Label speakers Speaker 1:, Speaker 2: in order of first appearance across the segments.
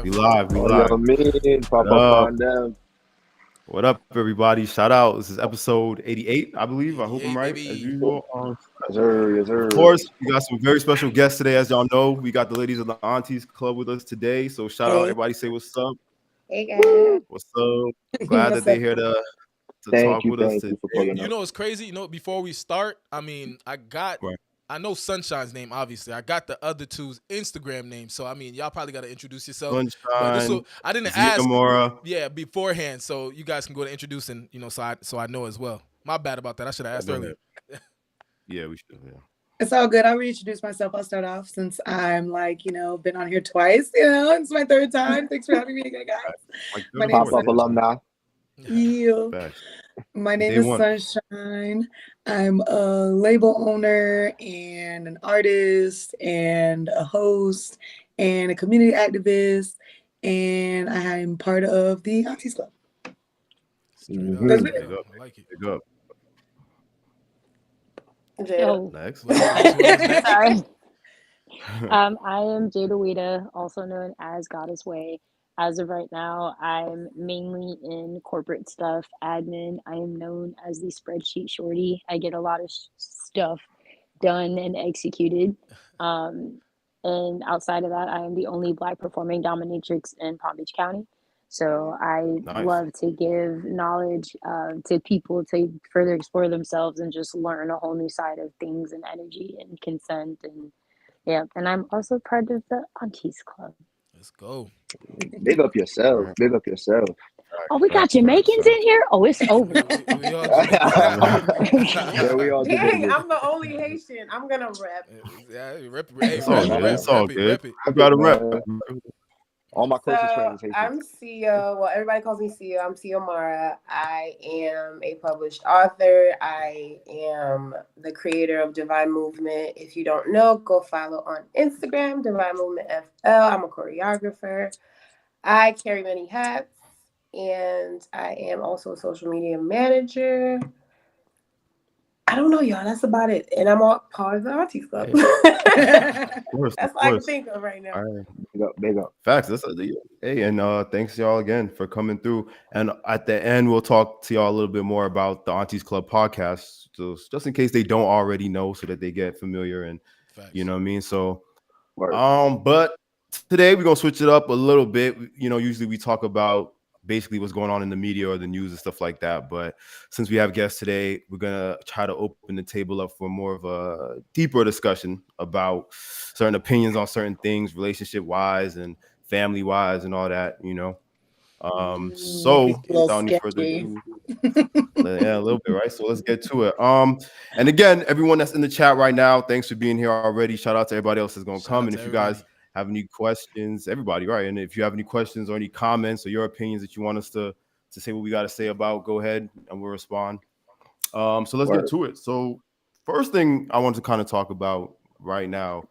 Speaker 1: live.
Speaker 2: We live.
Speaker 3: Oh, yo, me,
Speaker 2: What
Speaker 3: Papa
Speaker 2: up?
Speaker 3: Fondam.
Speaker 2: What up, everybody? Shout out. This is episode 88, I believe. I hope I'm right,
Speaker 1: baby.
Speaker 2: as usual.
Speaker 3: Yes, sir. Yes,
Speaker 2: Of
Speaker 3: sir.
Speaker 2: course, we got some very special guests today. As y'all know, we got the ladies of the Aunties Club with us today. So shout out, everybody say what's up.
Speaker 4: Hey guys.
Speaker 2: What's up? Glad that they're here to
Speaker 3: Thank
Speaker 2: talk
Speaker 3: you
Speaker 2: with us
Speaker 3: for
Speaker 2: today.
Speaker 3: pulling
Speaker 1: You
Speaker 3: up.
Speaker 1: know what's crazy? You know, before we start, I mean, I know Sunshiine's name, obviously. I got the other two's Instagram name. So, I mean, y'all probably got to introduce yourself. But
Speaker 2: Sunshine,
Speaker 1: I didn't ask
Speaker 2: Xiomara.
Speaker 1: beforehand. So, you guys can go to introduce and, so I know as well. My bad about that. I should have asked earlier.
Speaker 2: Yeah, we should. Yeah.
Speaker 4: It's all good. I'll reintroduce myself. I'll start off since I'm been on here twice. It's my third time. Thanks for having me again, guys. My name is
Speaker 3: Pop-up alumni.
Speaker 4: Yeah. My name is Sunshiiine. I'm a label owner and an artist and a host and a community activist, and I'm part of the Aunties Club.
Speaker 3: Mm-hmm.
Speaker 4: That's
Speaker 1: I
Speaker 4: it.
Speaker 1: like it.
Speaker 2: Big up.
Speaker 5: Oh,
Speaker 2: Next.
Speaker 5: sorry. I am Jada, also known as Goddess Way. As of right now, I'm mainly in corporate stuff, admin. I am known as the spreadsheet shorty. I get a lot of stuff done and executed. And outside of that, I am the only Black performing dominatrix in Palm Beach County. So I love to give knowledge to people to further explore themselves and just learn a whole new side of things and energy and consent. And yeah, and I'm also part of the Aunties Club.
Speaker 1: Let's go.
Speaker 3: Big up yourself. Big up yourself.
Speaker 5: Oh, we got Jamaicans in here? Oh, it's over.
Speaker 1: We all
Speaker 3: Yeah, we all
Speaker 6: Dang,
Speaker 3: Jamaican.
Speaker 6: I'm the only Haitian. I'm gonna rep.
Speaker 1: Yeah,
Speaker 2: It's all good.
Speaker 3: I
Speaker 2: got to rep.
Speaker 3: All my closest friends
Speaker 6: So
Speaker 3: is
Speaker 6: I'm
Speaker 3: Haitian.
Speaker 6: Sia. Well, everybody calls me Sia. I'm Xiomara. I am a published author. I am the creator of Divine Movement. If you don't know, go follow on Instagram, Divine Movement FL. I'm a choreographer. I carry many hats, and I am also a social media manager. I don't know, y'all. That's about it. And I'm all part of the Aunties Club. That's all I can think of right now.
Speaker 2: All right.
Speaker 3: Big up.
Speaker 2: Facts. Hey, and thanks y'all again for coming through. And at the end, we'll talk to y'all a little bit more about the Aunties Club podcast, so just in case they don't already know, so that they get familiar and you know what I mean. So, but today we're gonna switch it up a little bit. Usually we talk about basically what's going on in the media or the news and stuff like that. But since we have guests today, we're gonna try to open the table up for more of a deeper discussion about certain opinions on certain things, relationship wise and family wise and all that, So without any further ado, yeah, a little bit, right? So let's get to it. And again, everyone that's in the chat right now, thanks for being here already. Shout out to everybody else that's gonna come. And if you guys have any questions, everybody, right? And if you have any questions or any comments or your opinions that you want us to say what we got to say about, go ahead and we'll respond. So let's get to it. So first thing I want to kind of talk about right now,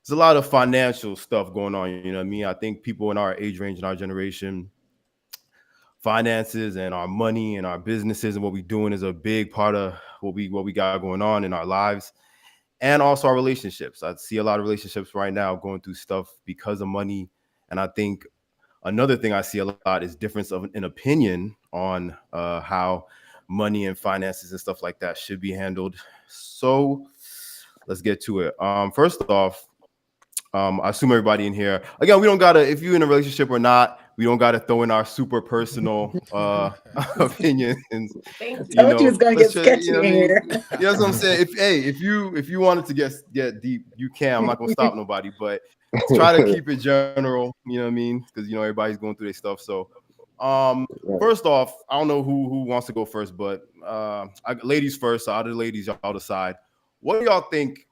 Speaker 2: there's a lot of financial stuff going on. You know what I mean? I think people in our age range and our generation, finances and our money and our businesses and what we're doing is a big part of what we got going on in our lives. And also our relationships. I see a lot of relationships right now going through stuff because of money. And I think another thing I see a lot is difference of an opinion on how money and finances and stuff like that should be handled. So let's get to it. First off, I assume everybody in here, again, we don't gotta, if you're in a relationship or not, we don't gotta throw in our super personal opinions.
Speaker 4: I told you it's gonna get sketchy in here.
Speaker 2: You know what I'm saying? If you wanted to get deep, you can. I'm not gonna stop nobody, but try to keep it general. You know what I mean? Because everybody's going through their stuff. So, first off, I don't know who wants to go first, but ladies first. So out of the ladies, y'all decide. What do y'all think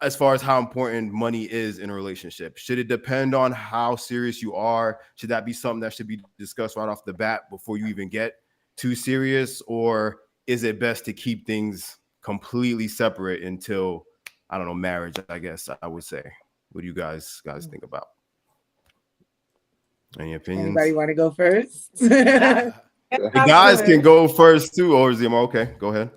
Speaker 2: as far as how important money is in a relationship? Should it depend on how serious you are? Should that be something that should be discussed right off the bat before you even get too serious? Or is it best to keep things completely separate until, I don't know, marriage, I guess I would say. What do you guys think about? Any opinions?
Speaker 4: Anybody want to go first?
Speaker 2: The guys can go first too, or is it okay? Go ahead.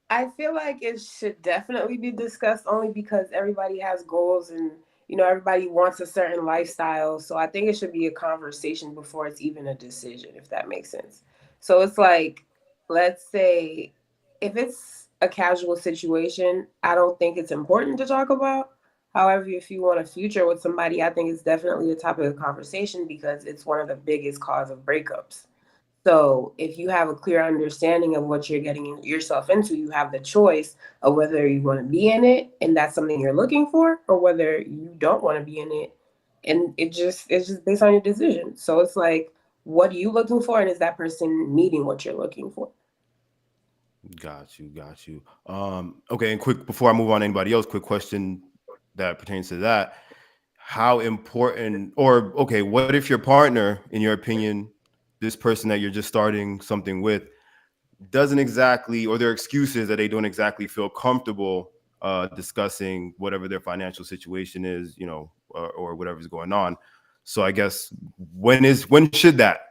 Speaker 6: I feel like it should definitely be discussed only because everybody has goals and, everybody wants a certain lifestyle. So I think it should be a conversation before it's even a decision, if that makes sense. So it's like, let's say if it's a casual situation, I don't think it's important to talk about. However, if you want a future with somebody, I think it's definitely a topic of conversation because it's one of the biggest cause of breakups. So if you have a clear understanding of what you're getting yourself into, you have the choice of whether you want to be in it and that's something you're looking for, or whether you don't want to be in it. And it's just based on your decision. So it's like, what are you looking for? And is that person meeting what you're looking for?
Speaker 2: Got you. Okay, and quick before I move on to anybody else, quick question that pertains to that. How important, or okay, what if your partner, in your opinion, this person that you're just starting something with, doesn't exactly, or their excuses that they don't exactly feel comfortable discussing whatever their financial situation is, or whatever's going on. So I guess when should that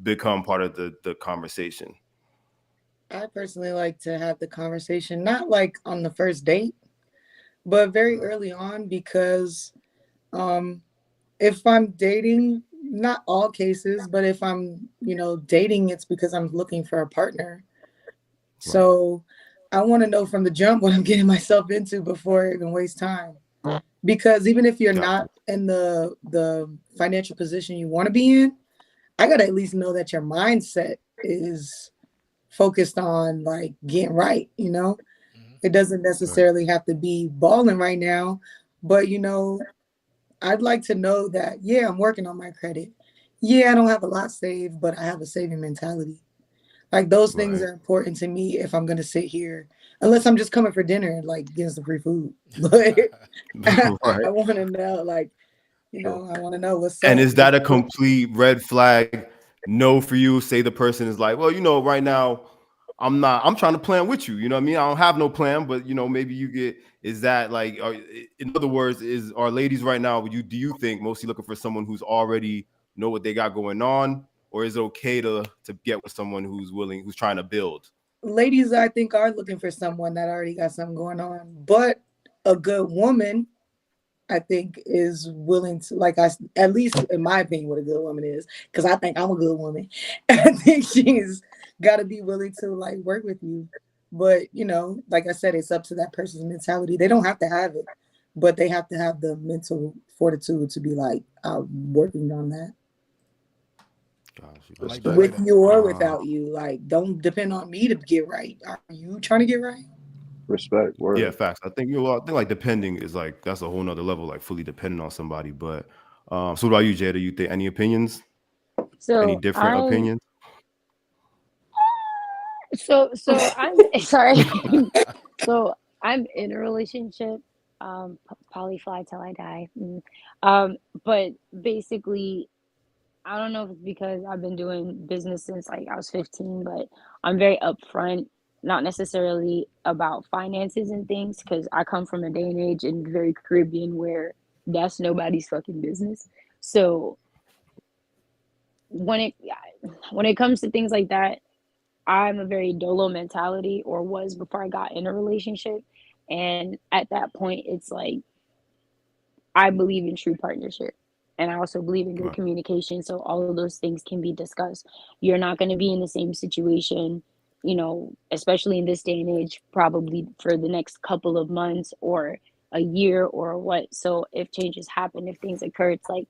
Speaker 2: become part of the conversation?
Speaker 4: I personally like to have the conversation, not like on the first date, but very early on, because if I'm dating, not all cases, but if I'm, dating, it's because I'm looking for a partner. So I want to know from the jump what I'm getting myself into before I even waste time. Because even if you're not in the financial position you want to be in, I got to at least know that your mindset is focused on like getting right, It doesn't necessarily have to be balling right now, but I'd like to know that, yeah, I'm working on my credit. Yeah, I don't have a lot saved, but I have a saving mentality. Like those things are important to me if I'm gonna sit here, unless I'm just coming for dinner and like getting some free food. But I want to know, like, I want to know what's up.
Speaker 2: And is that a complete red flag? No, for you? Say the person is like, well, right now, I'm trying to plan with you. You know what I mean? I don't have no plan, but maybe you get. Is that like, in other words, are ladies right now? Do you think mostly looking for someone who's already know what they got going on, or is it okay to get with someone who's trying to build?
Speaker 4: Ladies, I think, are looking for someone that already got something going on, but a good woman, I think, is willing to, like, at least in my opinion, what a good woman is, because I think I'm a good woman. I think she's got to be willing to like work with you. But like I said, it's up to that person's mentality. They don't have to have it, but they have to have the mental fortitude to be like, I'm working on that. With you or without you, like, don't depend on me to get right. Are you trying to get right?
Speaker 3: Respect. Word.
Speaker 2: Yeah, facts. I think like depending is like, that's a whole nother level, like fully dependent on somebody. But so what about you, Jada? You think any opinions?
Speaker 5: So
Speaker 2: any different opinions?
Speaker 5: So I'm sorry. So I'm in a relationship, poly fly till I die. But basically, I don't know if it's because I've been doing business since like I was 15, but I'm very upfront, not necessarily about finances and things, because I come from a day and age in very Caribbean where that's nobody's fucking business. So when it comes to things like that, I'm a very dolo mentality, or was before I got in a relationship. And at that point, it's like, I believe in true partnership. And I also believe in good communication. So all of those things can be discussed. You're not going to be in the same situation, especially in this day and age, probably for the next couple of months or a year or what. So if changes happen, if things occur, it's like,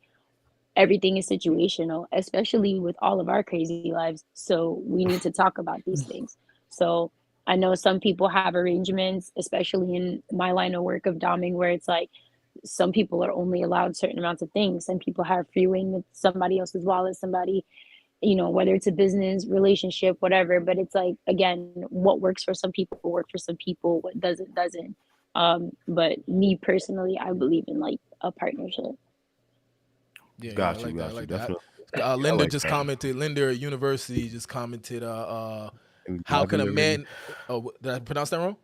Speaker 5: everything is situational, especially with all of our crazy lives. So we need to talk about these things. So I know some people have arrangements, especially in my line of work of doming, where it's like some people are only allowed certain amounts of things. Some people have free reign with somebody else's wallet, somebody, whether it's a business relationship, whatever. But it's like, again, what works for some people work for some people, what doesn't. But me personally, I believe in like a partnership.
Speaker 1: Yeah,
Speaker 2: got
Speaker 1: I
Speaker 2: you,
Speaker 1: like
Speaker 2: definitely.
Speaker 1: that. Linda just commented. Linda at University just commented. How can a man? Oh, did I pronounce that wrong?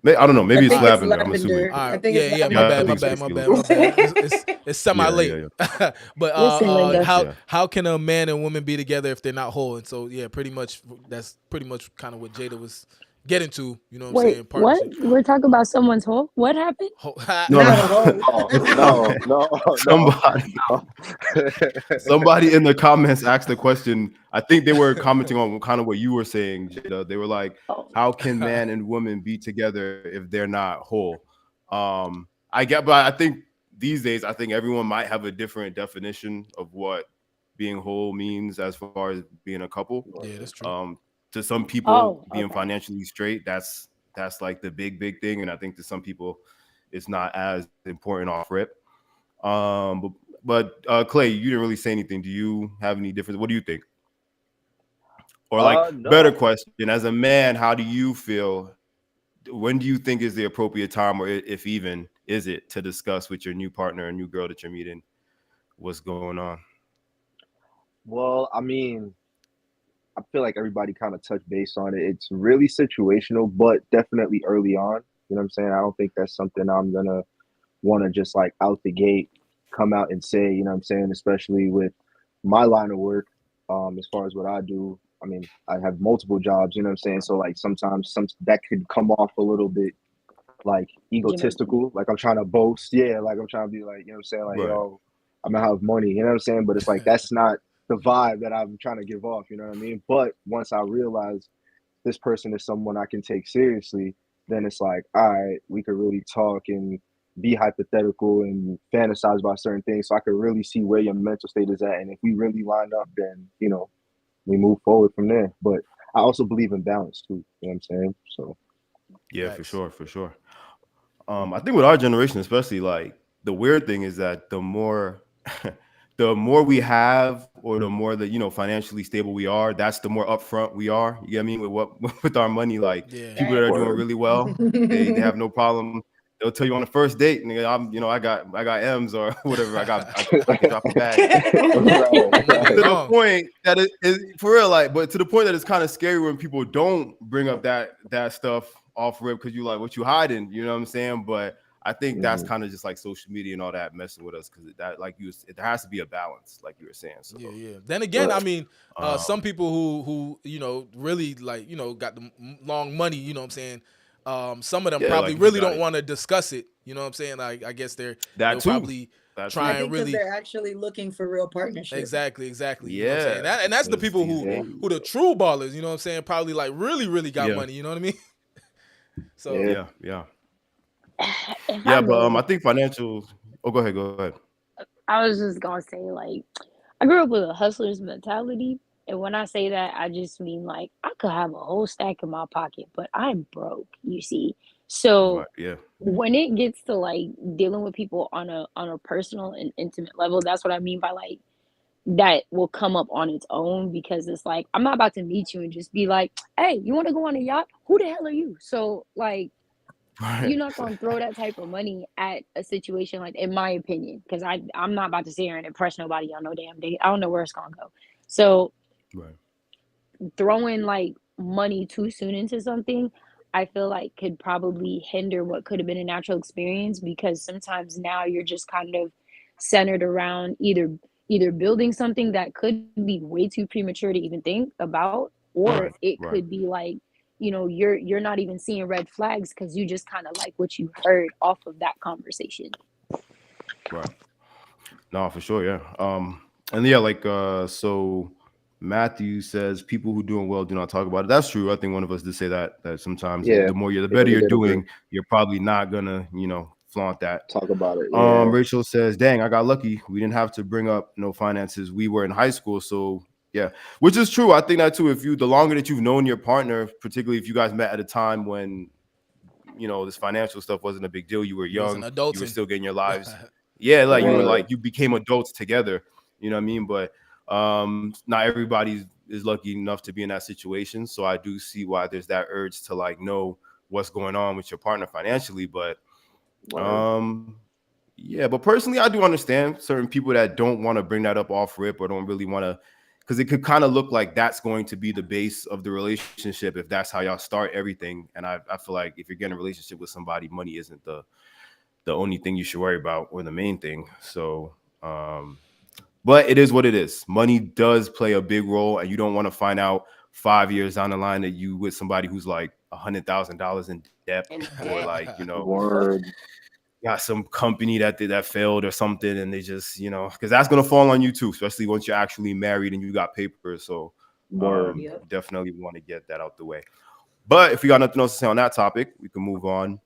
Speaker 2: I don't know. Maybe it's lavender.
Speaker 4: I'm assuming.
Speaker 1: I think it's lavender. My bad. It's semi late.
Speaker 2: Yeah.
Speaker 1: But how can a man and woman be together if they're not whole? And so pretty much that's pretty much kind of what Jada was get into, you know what I'm
Speaker 5: Wait,
Speaker 1: saying,
Speaker 5: what?
Speaker 1: partnership.
Speaker 5: We're talking about someone's hole? What happened?
Speaker 2: No,
Speaker 4: Not a
Speaker 2: no.
Speaker 4: hoe.
Speaker 2: Somebody, somebody in the comments asked the question. I think they were commenting on kind of what you were saying, Jada. They were like,
Speaker 5: Oh,
Speaker 2: "How can man and woman be together if they're not whole?" I get, but I think these days, I think everyone might have a different definition of what being whole means as far as being a couple.
Speaker 1: Yeah, that's true.
Speaker 2: To some people,
Speaker 5: oh,
Speaker 2: being
Speaker 5: okay.
Speaker 2: financially straight, that's like the big thing, and I think to some people, it's not as important off rip. But Clay, you didn't really say anything. Do you have any difference? What do you think? Or like better
Speaker 3: No.
Speaker 2: question, as a man, how do you feel? When do you think is the appropriate time, or if even is it, to discuss with your new partner, a new girl that you're meeting, what's going on?
Speaker 3: Well, I mean, I feel like everybody kind of touched base on it. It's really situational, but definitely early on. You know what I'm saying? I don't think that's something I'm gonna want to just like out the gate come out and say, you know what I'm saying, especially with my line of work, as far as what I do. I mean, I have multiple jobs, you know what I'm saying? So like sometimes some that could come off a little bit like
Speaker 5: Gimmicky.
Speaker 3: egotistical, like I'm trying to boast. Yeah, like I'm trying to be like, you know what I'm saying, like,
Speaker 2: Right.
Speaker 3: yo, I'm gonna have money, you know what I'm saying? But it's like that's not the vibe that I'm trying to give off, you know what I mean? But once I realize this person is someone I can take seriously, then it's like, all right, we could really talk and be hypothetical and fantasize about certain things. So I could really see where your mental state is at. And if we really line up, then, you know, we move forward from there. But I also believe in balance too. You know what I'm saying? So
Speaker 2: Yeah, for
Speaker 1: Facts.
Speaker 2: sure, for sure. I think with our generation, especially, like the weird thing is that the more the more we have, or the more that, financially stable we are, that's the more upfront we are. You get what I mean? With what with our money, like
Speaker 1: Yeah.
Speaker 2: people that are doing
Speaker 3: word.
Speaker 2: really well, they have no problem. They'll tell you on the first date, nigga, I got M's or whatever. I can drop a bag.
Speaker 3: Right,
Speaker 1: Them niggas
Speaker 2: To
Speaker 3: right.
Speaker 2: the
Speaker 1: wrong.
Speaker 2: point that it is for real, like, but to the point that it's kind of scary when people don't bring up that stuff off rip, because you like, what you hiding, you know what I'm saying? But I think that's
Speaker 3: Mhm.
Speaker 2: kind of just like social media and all that messing with us, because that, like there has to be a balance, like you were saying. So
Speaker 1: Yeah, yeah. Then again,
Speaker 3: Right.
Speaker 1: I mean,
Speaker 2: um,
Speaker 1: some people who really, like, got the long money, you know what I'm saying? Some of them
Speaker 2: yeah,
Speaker 1: probably
Speaker 2: like if you
Speaker 1: really
Speaker 2: got
Speaker 1: don't
Speaker 2: it,
Speaker 1: want to discuss it. You know what I'm saying? Like, I guess
Speaker 2: that
Speaker 1: they'll
Speaker 2: too,
Speaker 1: probably
Speaker 2: that
Speaker 1: try
Speaker 4: I
Speaker 2: too.
Speaker 1: and
Speaker 4: think because
Speaker 1: really.
Speaker 4: they're actually looking for real partnership.
Speaker 1: Exactly. You know what I'm saying?
Speaker 2: Yeah,
Speaker 1: And that's the
Speaker 2: because
Speaker 1: people
Speaker 2: these
Speaker 1: who
Speaker 2: days,
Speaker 1: who the true ballers, you know what I'm saying? Probably like really got
Speaker 2: yeah,
Speaker 1: money, you know what I mean? So
Speaker 3: Yeah.
Speaker 5: If I
Speaker 2: yeah. But
Speaker 5: may,
Speaker 2: I think financial. Oh, go ahead.
Speaker 5: I was just gonna say, like, I grew up with a hustler's mentality. And when I say that, I just mean like I could have a whole stack in my pocket, but I'm broke, you see.
Speaker 2: Right,
Speaker 5: So
Speaker 2: yeah,
Speaker 5: when it gets to like dealing with people on a personal and intimate level, that's what I mean by like that will come up on its own, because it's like I'm not about to meet you and just be like, "Hey, you want to go on a yacht? Who the hell are you?" So like
Speaker 2: right,
Speaker 5: you're not gonna throw that type of money at a situation, like, in my opinion, because I'm not about to sit here and impress nobody on no damn day. I don't know where it's gonna go. So
Speaker 2: right,
Speaker 5: throwing like money too soon into something, I feel like could probably hinder what could have been a natural experience, because sometimes now you're just kind of centered around either building something that could be way too premature to even think about, or
Speaker 2: right,
Speaker 5: it
Speaker 2: right,
Speaker 5: could be like, you're not even seeing red flags because you just kind of like what you heard off of that conversation.
Speaker 2: right. No, for sure, yeah. And yeah, like so Matthew says people who doing well do not talk about it. That's true. I think one of us did say that sometimes
Speaker 3: Yeah.
Speaker 2: the
Speaker 3: Yeah,
Speaker 2: better
Speaker 3: we
Speaker 2: you're
Speaker 3: did agree.
Speaker 2: doing, you're probably not gonna, flaunt that.
Speaker 3: Talk about it. Yeah.
Speaker 2: Rachel says, "Dang, I got lucky. We didn't have to bring up no finances. We were in high school, so yeah," which is true. I think that too. If the longer that you've known your partner, particularly if you guys met at a time when this financial stuff wasn't a big deal, you were
Speaker 1: You wasn't
Speaker 2: young, you were
Speaker 1: adulting.
Speaker 2: still getting your lives. Yeah, like you were
Speaker 3: Right.
Speaker 2: like you became adults together. You know what I mean? But not everybody is lucky enough to be in that situation. So I do see why there's that urge to like know what's going on with your partner financially. But
Speaker 3: Word.
Speaker 2: um, yeah, but personally, I do understand certain people that don't want to bring that up off rip, or don't really want to, because it could kind of look like that's going to be the base of the relationship if that's how y'all start everything. And I feel like if you're getting a relationship with somebody, money isn't the only thing you should worry about, or the main thing. So, but it is what it is. Money does play a big role, and you don't want to find out 5 years down the line that you with somebody who's like $100,000 in debt, or like, you know,
Speaker 3: Word.
Speaker 2: got some company that failed or something, and they just, you know, because that's gonna fall on you too, especially once you're actually married and you got papers. So definitely want to get that out the way. But if we got nothing else to say on that topic, we can move on.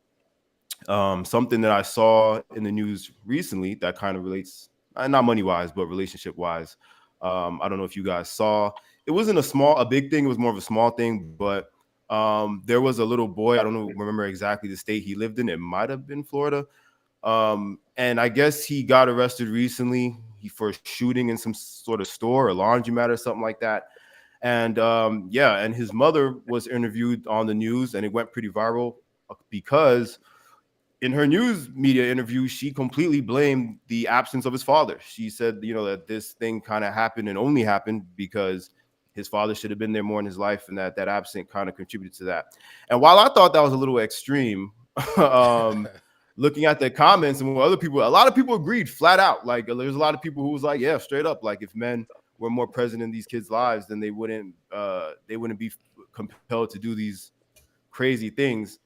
Speaker 2: Something that I saw in the news recently that kind of relates, not money wise, but relationship wise. I don't know if you guys saw. It wasn't a big thing. It was more of a small thing, but there was a little boy. I don't remember exactly the state he lived in. It might have been Florida. And I guess he got arrested recently for shooting in some sort of store or laundromat or something like that. And and his mother was interviewed on the news, and it went pretty viral because in her news media interview, she completely blamed the absence of his father. She said, you know, that this thing kind of happened and only happened because his father should have been there more in his life, and that absent kind of contributed to that. And while I thought that was a little extreme, looking at the comments and what a lot of people agreed flat out. Like, there's a lot of people who was like, yeah, straight up, like, if men were more present in these kids' lives, then they wouldn't be compelled to do these crazy things.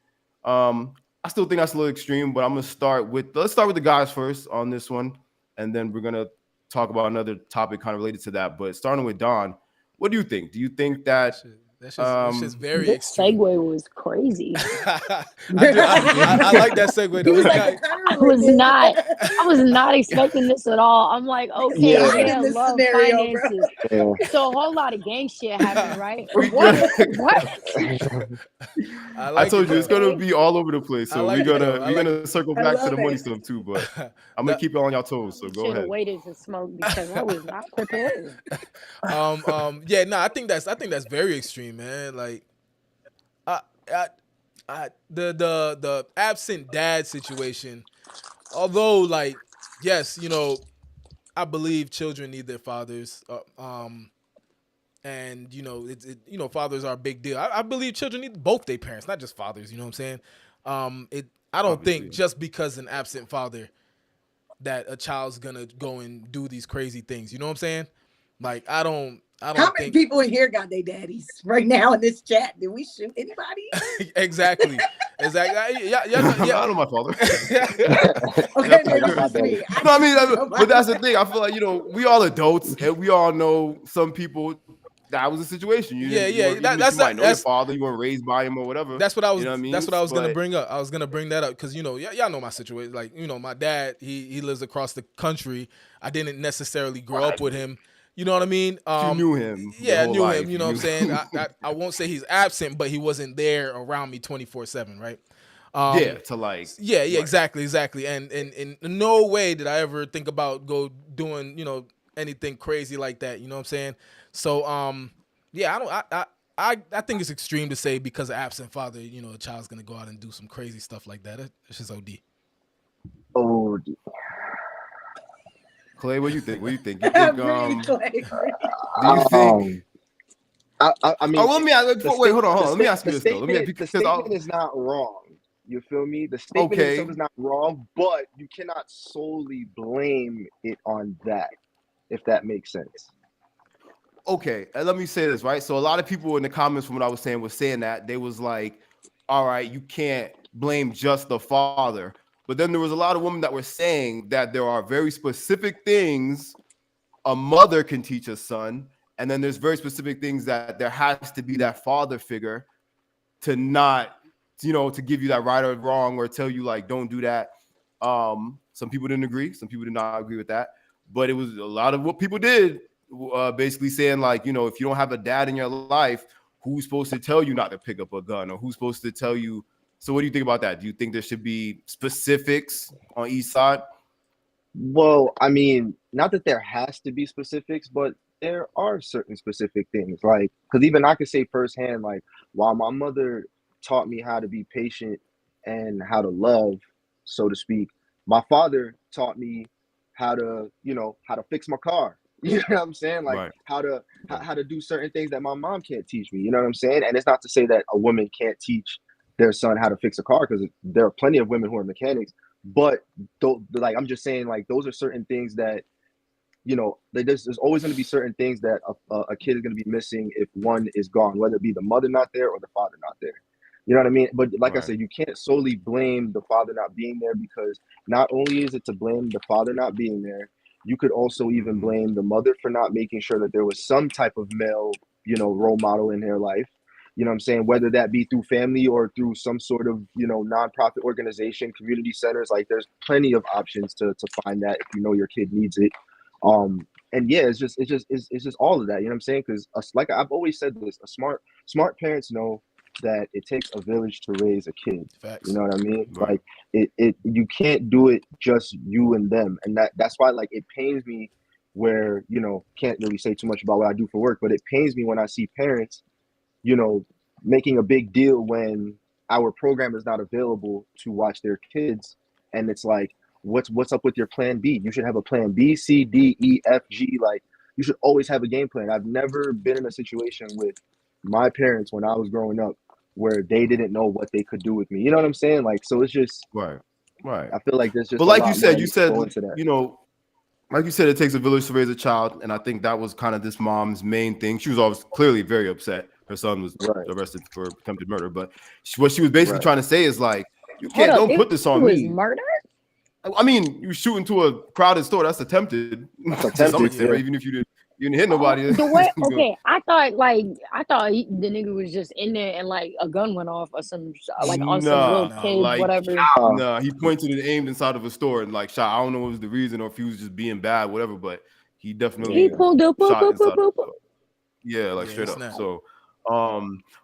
Speaker 2: I still think that's a little extreme, but let's start with the guys first on this one, and then we're gonna talk about another topic kind of related to that. But starting with Don, what do you think? Do you think that
Speaker 1: that's just very
Speaker 5: this
Speaker 1: extreme.
Speaker 5: segue was crazy.
Speaker 1: I like that segue though.
Speaker 5: I was not expecting this at all. I'm like, okay, yeah, love,
Speaker 4: scenario,
Speaker 5: finances. So a whole lot of gang shit happened, right? What?
Speaker 2: I told you it's gonna be all over the place. So we're gonna circle back to the money stuff too, but I'm gonna keep it on y'all toes. So go ahead.
Speaker 5: Waited to smoke because I was not prepared.
Speaker 1: I think that's very extreme, man. Like, the absent dad situation. Although, like, yes, you know, I believe children need their fathers. And you know, fathers are a big deal. I believe children need both their parents, not just fathers. You know what I'm saying? I don't think just because an absent father that a child's gonna go and do these crazy things. You know what I'm saying? Like, I don't
Speaker 4: How many people in here got their daddies right now in this chat? Did we shoot anybody?
Speaker 1: Exactly. Yeah.
Speaker 2: I know my father.
Speaker 4: Okay, me.
Speaker 2: No, I mean, but that's the thing. I feel like, you know, we all adults, and we all know some people. That was a situation. You might know your father. You weren't raised by him or whatever.
Speaker 1: That's what I was.
Speaker 2: You know what I mean?
Speaker 1: That's what I was gonna bring up. I was gonna bring that up because, you know, y'all know my situation. Like, you know, my dad, he lives across the country. I didn't necessarily grow up with him. You know what I mean?
Speaker 2: You knew him.
Speaker 1: Yeah, I knew him. You know what I'm saying? I won't say he's absent, but he wasn't there around me 24/7, right? Exactly. And in no way did I ever think about doing, you know, anything crazy like that. You know what I'm saying? So I think it's extreme to say because of absent father, you know, a child's gonna go out and do some crazy stuff like that. It's just OD.
Speaker 2: Clay, what do you think? Do you think?
Speaker 3: I mean,
Speaker 2: wait, hold on. Let me ask you this though.
Speaker 3: The statement is not wrong. You feel me? The statement itself is not wrong, but you cannot solely blame it on that, if that makes sense.
Speaker 2: Okay, and let me say this, right? So a lot of people in the comments from what I was saying that they was like, all right, you can't blame just the father. But then there was a lot of women that were saying that there are very specific things a mother can teach a son. And then there's very specific things that there has to be that father figure to not, you know, to give you that right or wrong or tell you like, don't do that. Some people didn't agree. Some people did not agree with that. But it was a lot of what people did, basically saying like, you know, if you don't have a dad in your life, who's supposed to tell you not to pick up a gun, or who's supposed to tell you? So what do you think about that? Do you think there should be specifics on each side?
Speaker 3: Well, I mean, not that there has to be specifics, but there are certain specific things. Like, because even I could say firsthand, like, while my mother taught me how to be patient and how to love, so to speak, my father taught me how to, you know, how to fix my car. You know what I'm saying? Like how to do certain things that my mom can't teach me. You know what I'm saying? And it's not to say that a woman can't teach their son how to fix a car, because there are plenty of women who are mechanics. But like, I'm just saying, like, those are certain things that, you know, there's always going to be certain things that a kid is going to be missing if one is gone, whether it be the mother not there or the father not there. You know what I mean? But like I
Speaker 2: Right.
Speaker 3: said, you can't solely blame the father not being there, because not only is it to blame the father not being there, you could also even blame the mother for not making sure that there was some type of male, role model in her life. You know what I'm saying? Whether that be through family or through some sort of, nonprofit organization, community centers, like there's plenty of options to find that if you know your kid needs it. And yeah, it's just all of that. You know what I'm saying? Because like I've always said this, smart parents know that it takes a village to raise a kid.
Speaker 1: Facts.
Speaker 3: You know what I mean?
Speaker 2: Right.
Speaker 3: Like you can't do it just you and them. And that's why, like, it pains me where, can't really say too much about what I do for work, but it pains me when I see parents, making a big deal when our program is not available to watch their kids. And it's like, what's up with your plan B? You should have a plan B, C, D, E, F, G. Like, you should always have a game plan. I've never been in a situation with my parents when I was growing up where they didn't know what they could do with me. You know what I'm saying? Like, so it's just,
Speaker 2: Right.
Speaker 3: I feel like there's just
Speaker 2: But
Speaker 3: a
Speaker 2: like
Speaker 3: lot
Speaker 2: you said,
Speaker 3: more that can go into that.
Speaker 2: like you said, it takes a village to raise a child, and I think that was kind of this mom's main thing. She was always clearly very upset. Her son was
Speaker 3: Right.
Speaker 2: arrested for attempted murder, but what she was basically
Speaker 3: Right.
Speaker 2: trying to say is like, you
Speaker 5: Hold
Speaker 2: can't,
Speaker 5: up,
Speaker 2: don't
Speaker 5: it
Speaker 2: put this on
Speaker 5: was
Speaker 2: me.
Speaker 5: murder?
Speaker 2: I mean, you shoot into a crowded store, that's attempted
Speaker 3: That's
Speaker 2: to some
Speaker 3: attempted,
Speaker 2: extent, right?
Speaker 3: yeah.
Speaker 2: Even if you didn't hit nobody.
Speaker 5: The way,
Speaker 2: you go,
Speaker 5: okay, I thought the nigga was just in there and like a gun went off or some like on some little
Speaker 2: nah,
Speaker 5: kid
Speaker 2: like,
Speaker 5: whatever.
Speaker 2: nah, he pointed and aimed inside of a store and like shot. I don't know what was the reason or if he was just being bad, whatever, but he definitely
Speaker 5: He pulled up,
Speaker 2: shot inside of the
Speaker 5: boop.
Speaker 2: store. Yeah, like
Speaker 1: Yeah,
Speaker 2: straight
Speaker 1: it's
Speaker 2: up.
Speaker 1: not.
Speaker 2: So,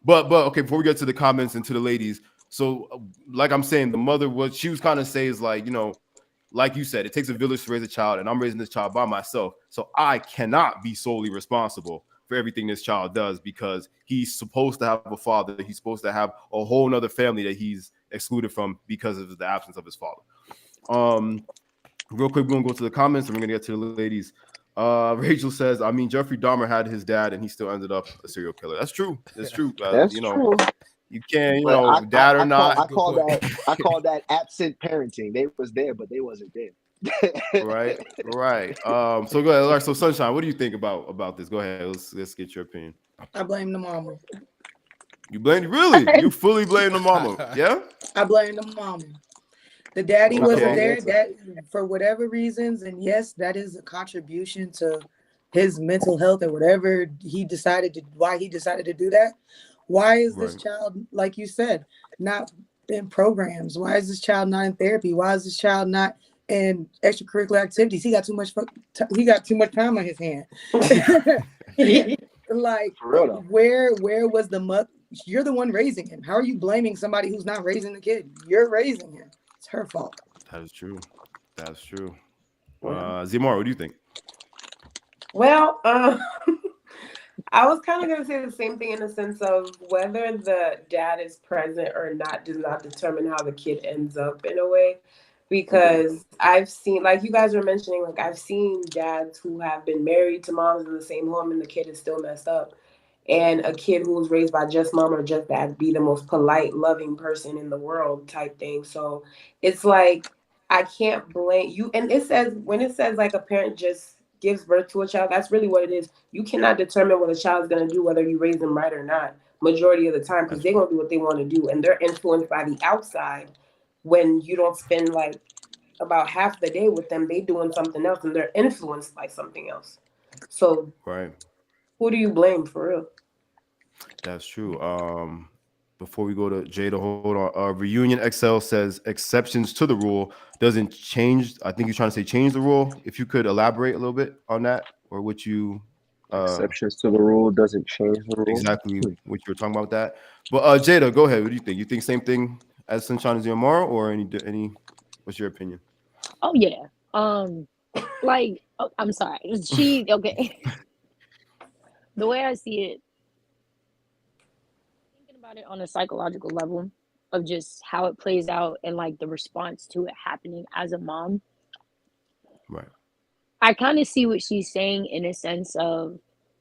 Speaker 2: but okay, before we get to the comments and to the ladies, so like I'm saying, the mother, what she was kind of saying is like, like you said, it takes a village to raise a child, and I'm raising this child by myself, so I cannot be solely responsible for everything this child does because he's supposed to have a father. He's supposed to have a whole nother family that he's excluded from because of the absence of his father. Real quick, we're gonna go to the comments and we're gonna get to the ladies. Rachel says, I mean, Jeffrey Dahmer had his dad and he still ended up a serial killer. That's true. That's true.
Speaker 3: That's true.
Speaker 2: You can't,
Speaker 3: But
Speaker 2: dad or not.
Speaker 3: I call that absent parenting. They was there, but they wasn't there.
Speaker 2: Right. So go ahead. All right, so Sunshine, what do you think about this? Go ahead. Let's get your opinion.
Speaker 4: I blame the mama.
Speaker 2: You blame you fully blame the mama. Yeah?
Speaker 4: I blame the mama. The daddy
Speaker 3: Okay.
Speaker 4: wasn't there, that for whatever reasons, and yes, that is a contribution to his mental health or whatever why he decided to do that. Why is this child, like you said, not in programs? Why is this child not in therapy? Why is this child not in extracurricular activities? He got too much time on his hand. Like, where was the mother? You're the one raising him. How are you blaming somebody who's not raising the kid? You're raising him. It's her fault.
Speaker 2: That is true. Xiomara, what do you think?
Speaker 6: Well, I was kind of going to say the same thing in the sense of whether the dad is present or not does not determine how the kid ends up in a way. Because I've seen, like you guys were mentioning, like I've seen dads who have been married to moms in the same home and the kid is still messed up. And a kid who was raised by just mom or just dad be the most polite, loving person in the world type thing. So it's like, I can't blame you. And when it says like a parent just gives birth to a child, that's really what it is. You cannot determine what a child's going to do, whether you raise them right or not, majority of the time, because they're going to do what they want to do. And they're influenced by the outside. When you don't spend like about half the day with them, they doing something else and they're influenced by something else. So who do you blame for real?
Speaker 2: That's true. Before we go to Jada, hold on. Reunion XL says exceptions to the rule doesn't change. I think you're trying to say change the rule. If you could elaborate a little bit on that, or what you
Speaker 3: exceptions to the rule doesn't change the rule.
Speaker 2: Exactly what you're talking about that. But Jada, go ahead. What do you think? You think same thing as Sunshine and Xiomara, or any? What's your opinion?
Speaker 5: Oh yeah. I'm sorry. Okay. The way I see it, thinking about it on a psychological level of just how it plays out and like the response to it happening as a mom.
Speaker 2: Right.
Speaker 5: I kind of see what she's saying in a sense of,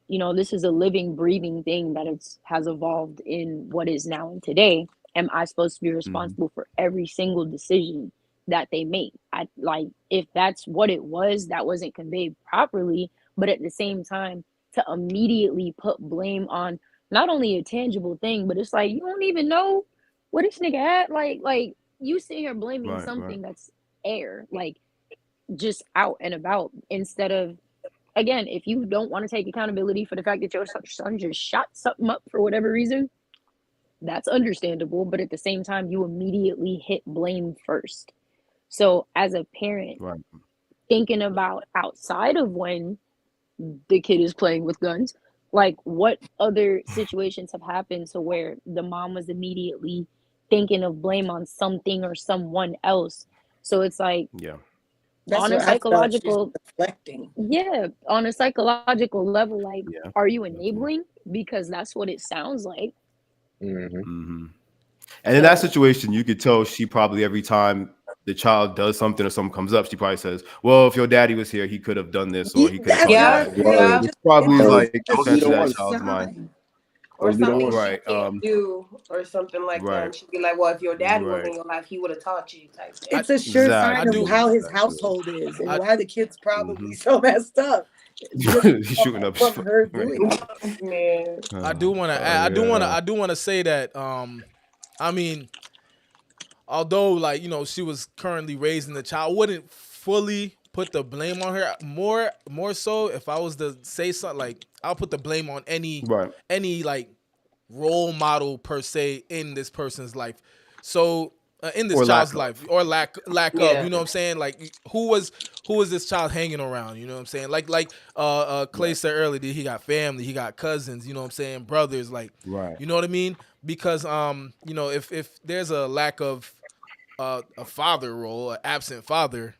Speaker 5: this is a living, breathing thing that has evolved in what is now and today. Am I supposed to be responsible for every single decision that they make? If that's what it was, that wasn't conveyed properly, but at the same time, to immediately put blame on not only a tangible thing, but it's like, you don't even know what this nigga at? Like you sit here blaming
Speaker 2: Right.
Speaker 5: something that's air, like just out and about, instead of, again, if you don't want to take accountability for the fact that your son just shot something up for whatever reason, that's understandable. But at the same time, you immediately hit blame first. So as a parent,
Speaker 2: Right.
Speaker 5: thinking about outside of when the kid is playing with guns, like what other situations have happened to where the mom was immediately thinking of blame on something or someone else. So it's like,
Speaker 2: Yeah.
Speaker 4: That's
Speaker 5: on a
Speaker 4: what I thought. She's
Speaker 5: psychological,
Speaker 4: deflecting.
Speaker 5: yeah, on a psychological level, like,
Speaker 2: Yeah.
Speaker 5: are you enabling? Because that's what it sounds like.
Speaker 2: Mm-hmm. And in that situation, you could tell she probably, every time the child does something or something comes up, she probably says, "Well, if your daddy was here, he could have done this, or he could have
Speaker 4: That's
Speaker 2: taught you
Speaker 6: Yeah,
Speaker 4: what
Speaker 2: that."
Speaker 4: I
Speaker 6: yeah.
Speaker 2: Which probably is like
Speaker 3: Those
Speaker 2: sent
Speaker 3: be
Speaker 2: to
Speaker 3: the
Speaker 2: that
Speaker 3: ones.
Speaker 2: child's mind.
Speaker 6: Or
Speaker 3: Those be the
Speaker 6: something
Speaker 3: ones.
Speaker 6: she
Speaker 2: Right.
Speaker 6: can't do, or something like that.
Speaker 2: Right.
Speaker 6: And she'd be like, "Well, if your daddy was
Speaker 2: Right.
Speaker 6: in your life, he would have taught you." Type thing.
Speaker 4: It's a sure
Speaker 2: Exactly.
Speaker 4: sign of
Speaker 1: do-
Speaker 4: how his
Speaker 2: Exactly.
Speaker 4: household is and
Speaker 1: I-
Speaker 4: why the kid's probably
Speaker 2: Mm-hmm.
Speaker 4: so messed up.
Speaker 2: He's shooting up
Speaker 4: From
Speaker 2: shit.
Speaker 4: her
Speaker 2: Right.
Speaker 4: doing it.
Speaker 6: Man,
Speaker 1: I do want to add. I do want to say that. I mean, although like she was currently raising the child, I wouldn't fully put the blame on her. More so, if I was to say something, like I'll put the blame on any
Speaker 2: Right.
Speaker 1: like role model per se in this person's life. So in this
Speaker 2: Or lack
Speaker 1: child's
Speaker 2: of.
Speaker 1: life, or lack of,
Speaker 6: Yeah.
Speaker 1: you know what I'm saying? Like who was this child hanging around? You know what I'm saying? Like Clay said earlier, that he got family, he got cousins. You know what I'm saying? Brothers, like
Speaker 2: Right.
Speaker 1: you know what I mean? Because if there's a lack of a father role, an absent father,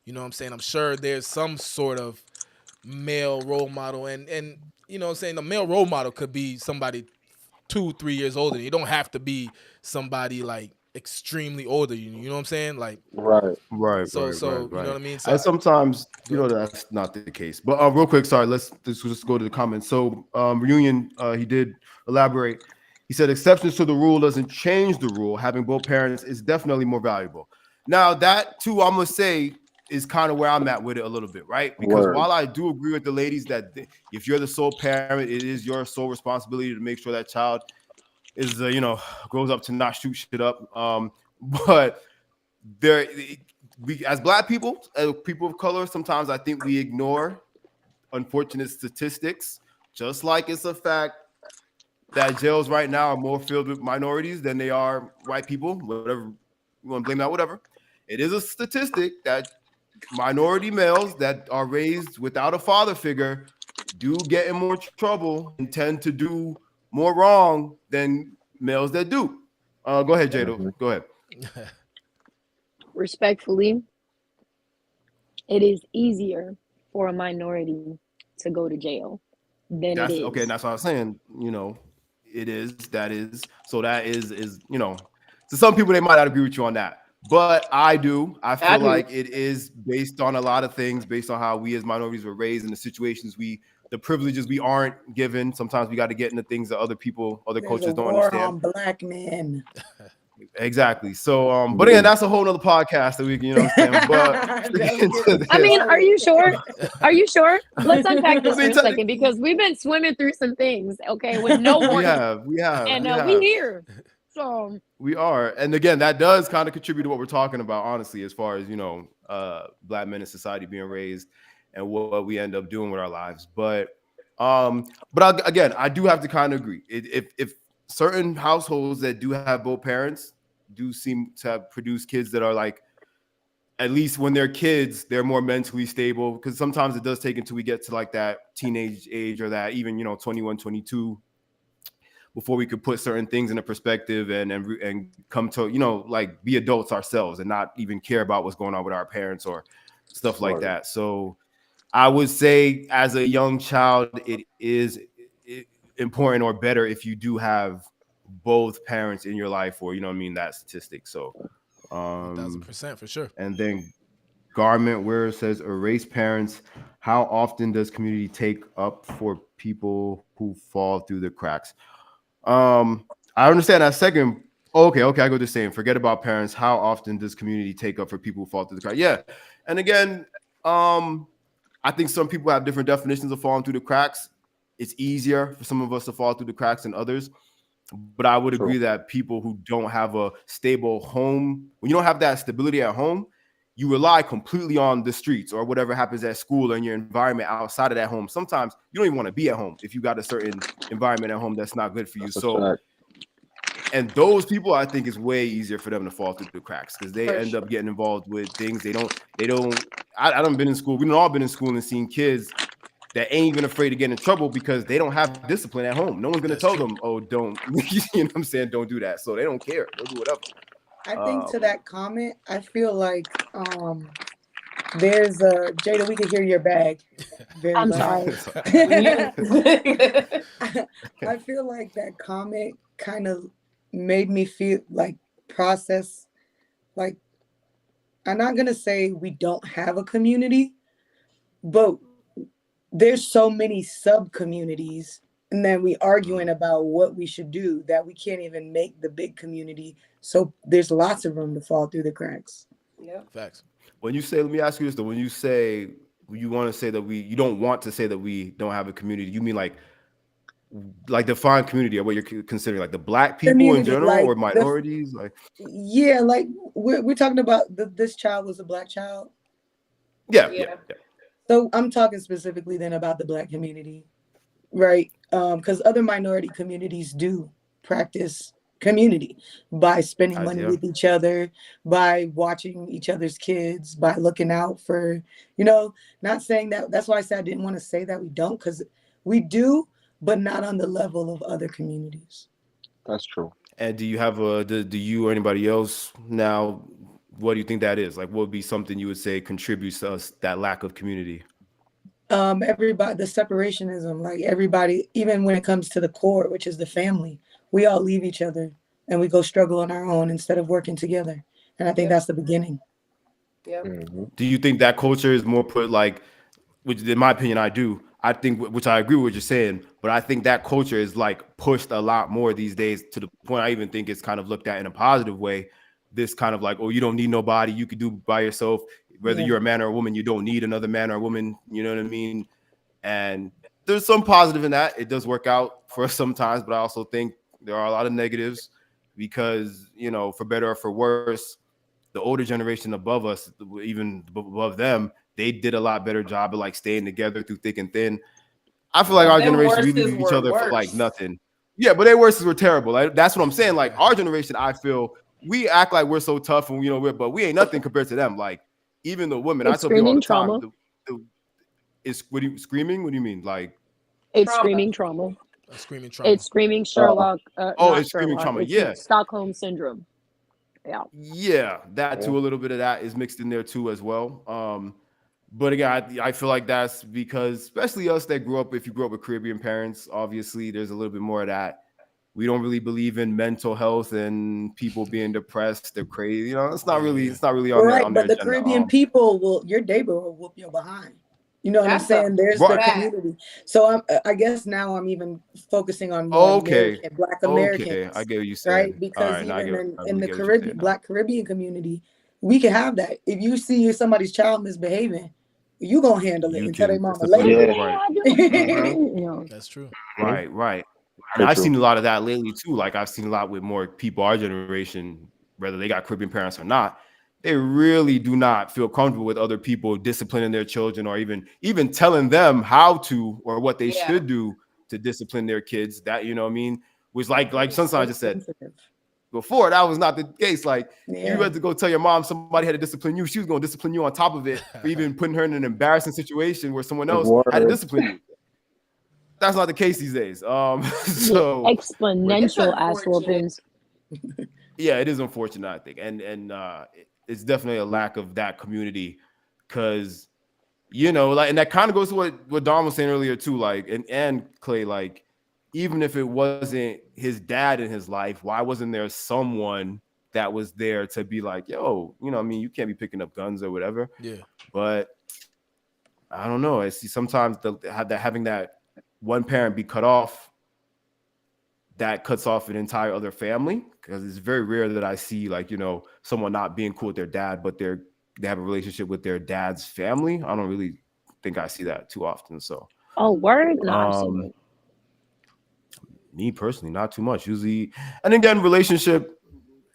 Speaker 1: you know what I'm saying? I'm sure there's some sort of male role model, and you know what I'm saying? The male role model could be somebody 2-3 years older. You don't have to be somebody like extremely older. You know what I'm saying? Like
Speaker 3: Right.
Speaker 2: Right.
Speaker 1: so
Speaker 2: Right.
Speaker 1: so
Speaker 2: Right.
Speaker 1: you know
Speaker 2: Right.
Speaker 1: what I mean? So
Speaker 2: And sometimes that's not the case. But real quick, sorry. Let's just go to the comments. So Reunion, he did elaborate. He said exceptions to the rule doesn't change the rule. Having both parents is definitely more valuable. Now that too, I'm gonna say, is kind of where I'm at with it a little bit, right? Because
Speaker 3: Word.
Speaker 2: while I do agree with the ladies that if you're the sole parent, it is your sole responsibility to make sure that child is grows up to not shoot shit up. But there, we as Black people, as people of color, sometimes I think we ignore unfortunate statistics. Just like it's a fact that jails right now are more filled with minorities than they are white people. Whatever you want to blame that, whatever. It is a statistic that minority males that are raised without a father figure do get in more trouble and tend to do more wrong than males that do. Go ahead, Jada. Go ahead.
Speaker 5: Respectfully, it is easier for a minority to go to jail than
Speaker 2: That's
Speaker 5: it is.
Speaker 2: okay. And that's what I was saying. It is. That is. So that is. To some people they might not agree with you on that, but I do. I feel like it is based on a lot of things, based on how we as minorities were raised and the situations the privileges we aren't given. Sometimes we got to get into things that other cultures don't understand.
Speaker 4: On Black men.
Speaker 2: Exactly. So, but again, that's a whole nother podcast that we can, understand. But
Speaker 5: I mean, are you sure? Are you sure? Let's unpack this for a
Speaker 2: tell-
Speaker 5: second, because we've been swimming through some things, okay, with no warning.
Speaker 2: we have,
Speaker 5: and
Speaker 2: we have.
Speaker 5: we here. So
Speaker 2: we are, and again, that does kind of contribute to what we're talking about, honestly, as far as Black men in society being raised and what we end up doing with our lives. But again, I do have to kind of agree. If certain households that do have both parents do seem to have produced kids that are like, at least when they're kids, they're more mentally stable, because sometimes it does take until we get to like that teenage age or that even 21, 22 before we could put certain things in a perspective and come to like be adults ourselves and not even care about what's going on with our parents or stuff like that. So I would say as a young child, it is important or better if you do have both parents in your life, or that statistic. So
Speaker 1: 1,000% for sure.
Speaker 2: And then Garment where it says erase parents, how often does community take up for people who fall through the cracks? I understand that second. Okay, I go the same. Forget about parents. How often does community take up for people who fall through the cracks? Yeah, and again, I think some people have different definitions of falling through the cracks. It's easier for some of us to fall through the cracks than others. But I would agree that people who don't have a stable home, when you don't have that stability at home, you rely completely on the streets or whatever happens at school or in your environment outside of that home. Sometimes you don't even want to be at home if you got a certain environment at home that's not good for you. So, and those people, I think it's way easier for them to fall through the cracks because they end up getting involved with things I don't been in school. We've all been in school and seen kids that ain't even afraid to get in trouble because they don't have discipline at home. No one's going to tell them, oh, don't, you know what I'm saying? Don't do that. So they don't care. They'll do whatever.
Speaker 4: I think to that comment, I feel like there's a Jada, we can hear your bag.
Speaker 5: I'm sorry.
Speaker 4: I feel like that comment kind of made me feel like process, like I'm not gonna say we don't have a community, but there's so many sub communities, and then we arguing about what we should do that we can't even make the big community. So there's lots of room to fall through the cracks.
Speaker 6: Yeah,
Speaker 1: facts.
Speaker 2: When you say, let me ask you this though, when you say you want to say that you don't want to say that we don't have a community, you mean like define community or what you're considering, like the black people community, in general, like or minorities? Like
Speaker 4: we're talking about this child was a black child.
Speaker 2: Yeah.
Speaker 4: So I'm talking specifically then about the black community, right? Because other minority communities do practice community by spending money with each other, by watching each other's kids, by looking out for, not saying that. That's why I said I didn't want to say that we don't, because we do, but not on the level of other communities.
Speaker 3: That's true.
Speaker 2: And do you have do you or anybody else now, what do you think that is? Like, what would be something you would say contributes to us, that lack of community?
Speaker 4: Everybody, the separationism, like everybody, even when it comes to the core, which is the family, we all leave each other and we go struggle on our own instead of working together. And I think that's the beginning.
Speaker 6: Yeah.
Speaker 2: Mm-hmm. Do you think that culture is more put like, which in my opinion, I do. I think, which I agree with what you're saying, but I think that culture is like pushed a lot more these days to the point I even think it's kind of looked at in a positive way. This kind of like, oh, you don't need nobody. You could do by yourself. Whether you're a man or a woman, you don't need another man or a woman. You know what I mean? And there's some positive in that. It does work out for us sometimes, but I also think there are a lot of negatives because, for better or for worse, the older generation above us, even above them, they did a lot better job of like staying together through thick and thin. I feel like our generation, we leave each other for like nothing. Yeah, but their worses were terrible. Like, that's what I'm saying. Like our generation, I feel we act like we're so tough and but we ain't nothing compared to them. Like even the women, I tell people all the time, screaming? What do you mean? Like
Speaker 5: it's screaming trauma.
Speaker 1: Screaming trauma.
Speaker 5: It's screaming Sherlock.
Speaker 2: It's screaming trauma. It's
Speaker 5: Stockholm syndrome.
Speaker 2: Yeah, that too. A little bit of that is mixed in there too as well. But again, I feel like that's because, especially us that grew up, if you grew up with Caribbean parents, obviously there's a little bit more of that. We don't really believe in mental health and people being depressed. They're crazy. It's not really on
Speaker 4: right.
Speaker 2: On
Speaker 4: but the Caribbean people your neighbor will whoop your behind. You know what I'm saying? There's the community. So I guess now I'm even focusing on more Black Americans.
Speaker 2: Okay, I get what you said.
Speaker 4: Right? Because even in the Caribbean, Black Caribbean community, we can have that. If you see somebody's child misbehaving, you gonna handle it and tell their mama later.
Speaker 1: That's true.
Speaker 2: Right. And I've seen a lot of that lately too. Like I've seen a lot with more people our generation, whether they got Caribbean parents or not. They really do not feel comfortable with other people disciplining their children or even telling them how to or what they should do to discipline their kids. That was like Sunshiiine just said before, that was not the case. Like you had to go tell your mom somebody had to discipline you. She was going to discipline you on top of it for even putting her in an embarrassing situation where someone else had to discipline you. That's not the case these days. So
Speaker 5: exponential ass whoopings.
Speaker 2: Yeah, it is unfortunate, I think, and it's definitely a lack of that community because and that kind of goes to what Don was saying earlier too, like and Clay, like even if it wasn't his dad in his life, why wasn't there someone that was there to be like, yo, you can't be picking up guns or whatever.
Speaker 1: Yeah.
Speaker 2: But I don't know. I see sometimes having that one parent be cut off, that cuts off an entire other family, because it's very rare that I see someone not being cool with their dad, but they have a relationship with their dad's family. I don't really think I see that too often. So
Speaker 5: word? No,
Speaker 2: Me personally, not too much. Usually, and again, relationship.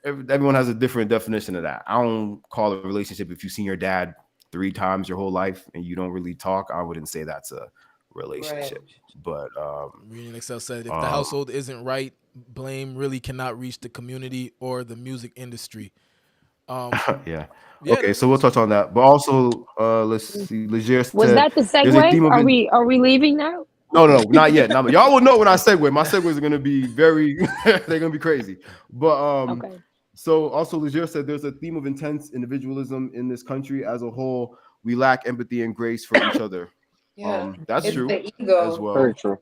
Speaker 2: Everyone has a different definition of that. I don't call it a relationship if you've seen your dad 3 times your whole life and you don't really talk. I wouldn't say that's a relationship.
Speaker 6: Right.
Speaker 2: But
Speaker 1: Reading Excel said, if the household isn't right, blame really cannot reach the community or the music industry.
Speaker 2: yeah. Okay, so we'll touch on that. But also, let's see. Leger
Speaker 5: Was
Speaker 2: said
Speaker 5: that the
Speaker 2: there's a
Speaker 5: segue?
Speaker 2: theme of it.
Speaker 5: Are we leaving now?
Speaker 2: No, not yet. Y'all will know when I segue. My segues are gonna be very they're gonna be crazy. But
Speaker 5: Okay.
Speaker 2: so also Leger said there's a theme of intense individualism in this country as a whole. We lack empathy and grace for each other.
Speaker 6: Yeah.
Speaker 2: That's
Speaker 6: It's
Speaker 2: true
Speaker 6: the ego.
Speaker 2: as well.
Speaker 3: Very true.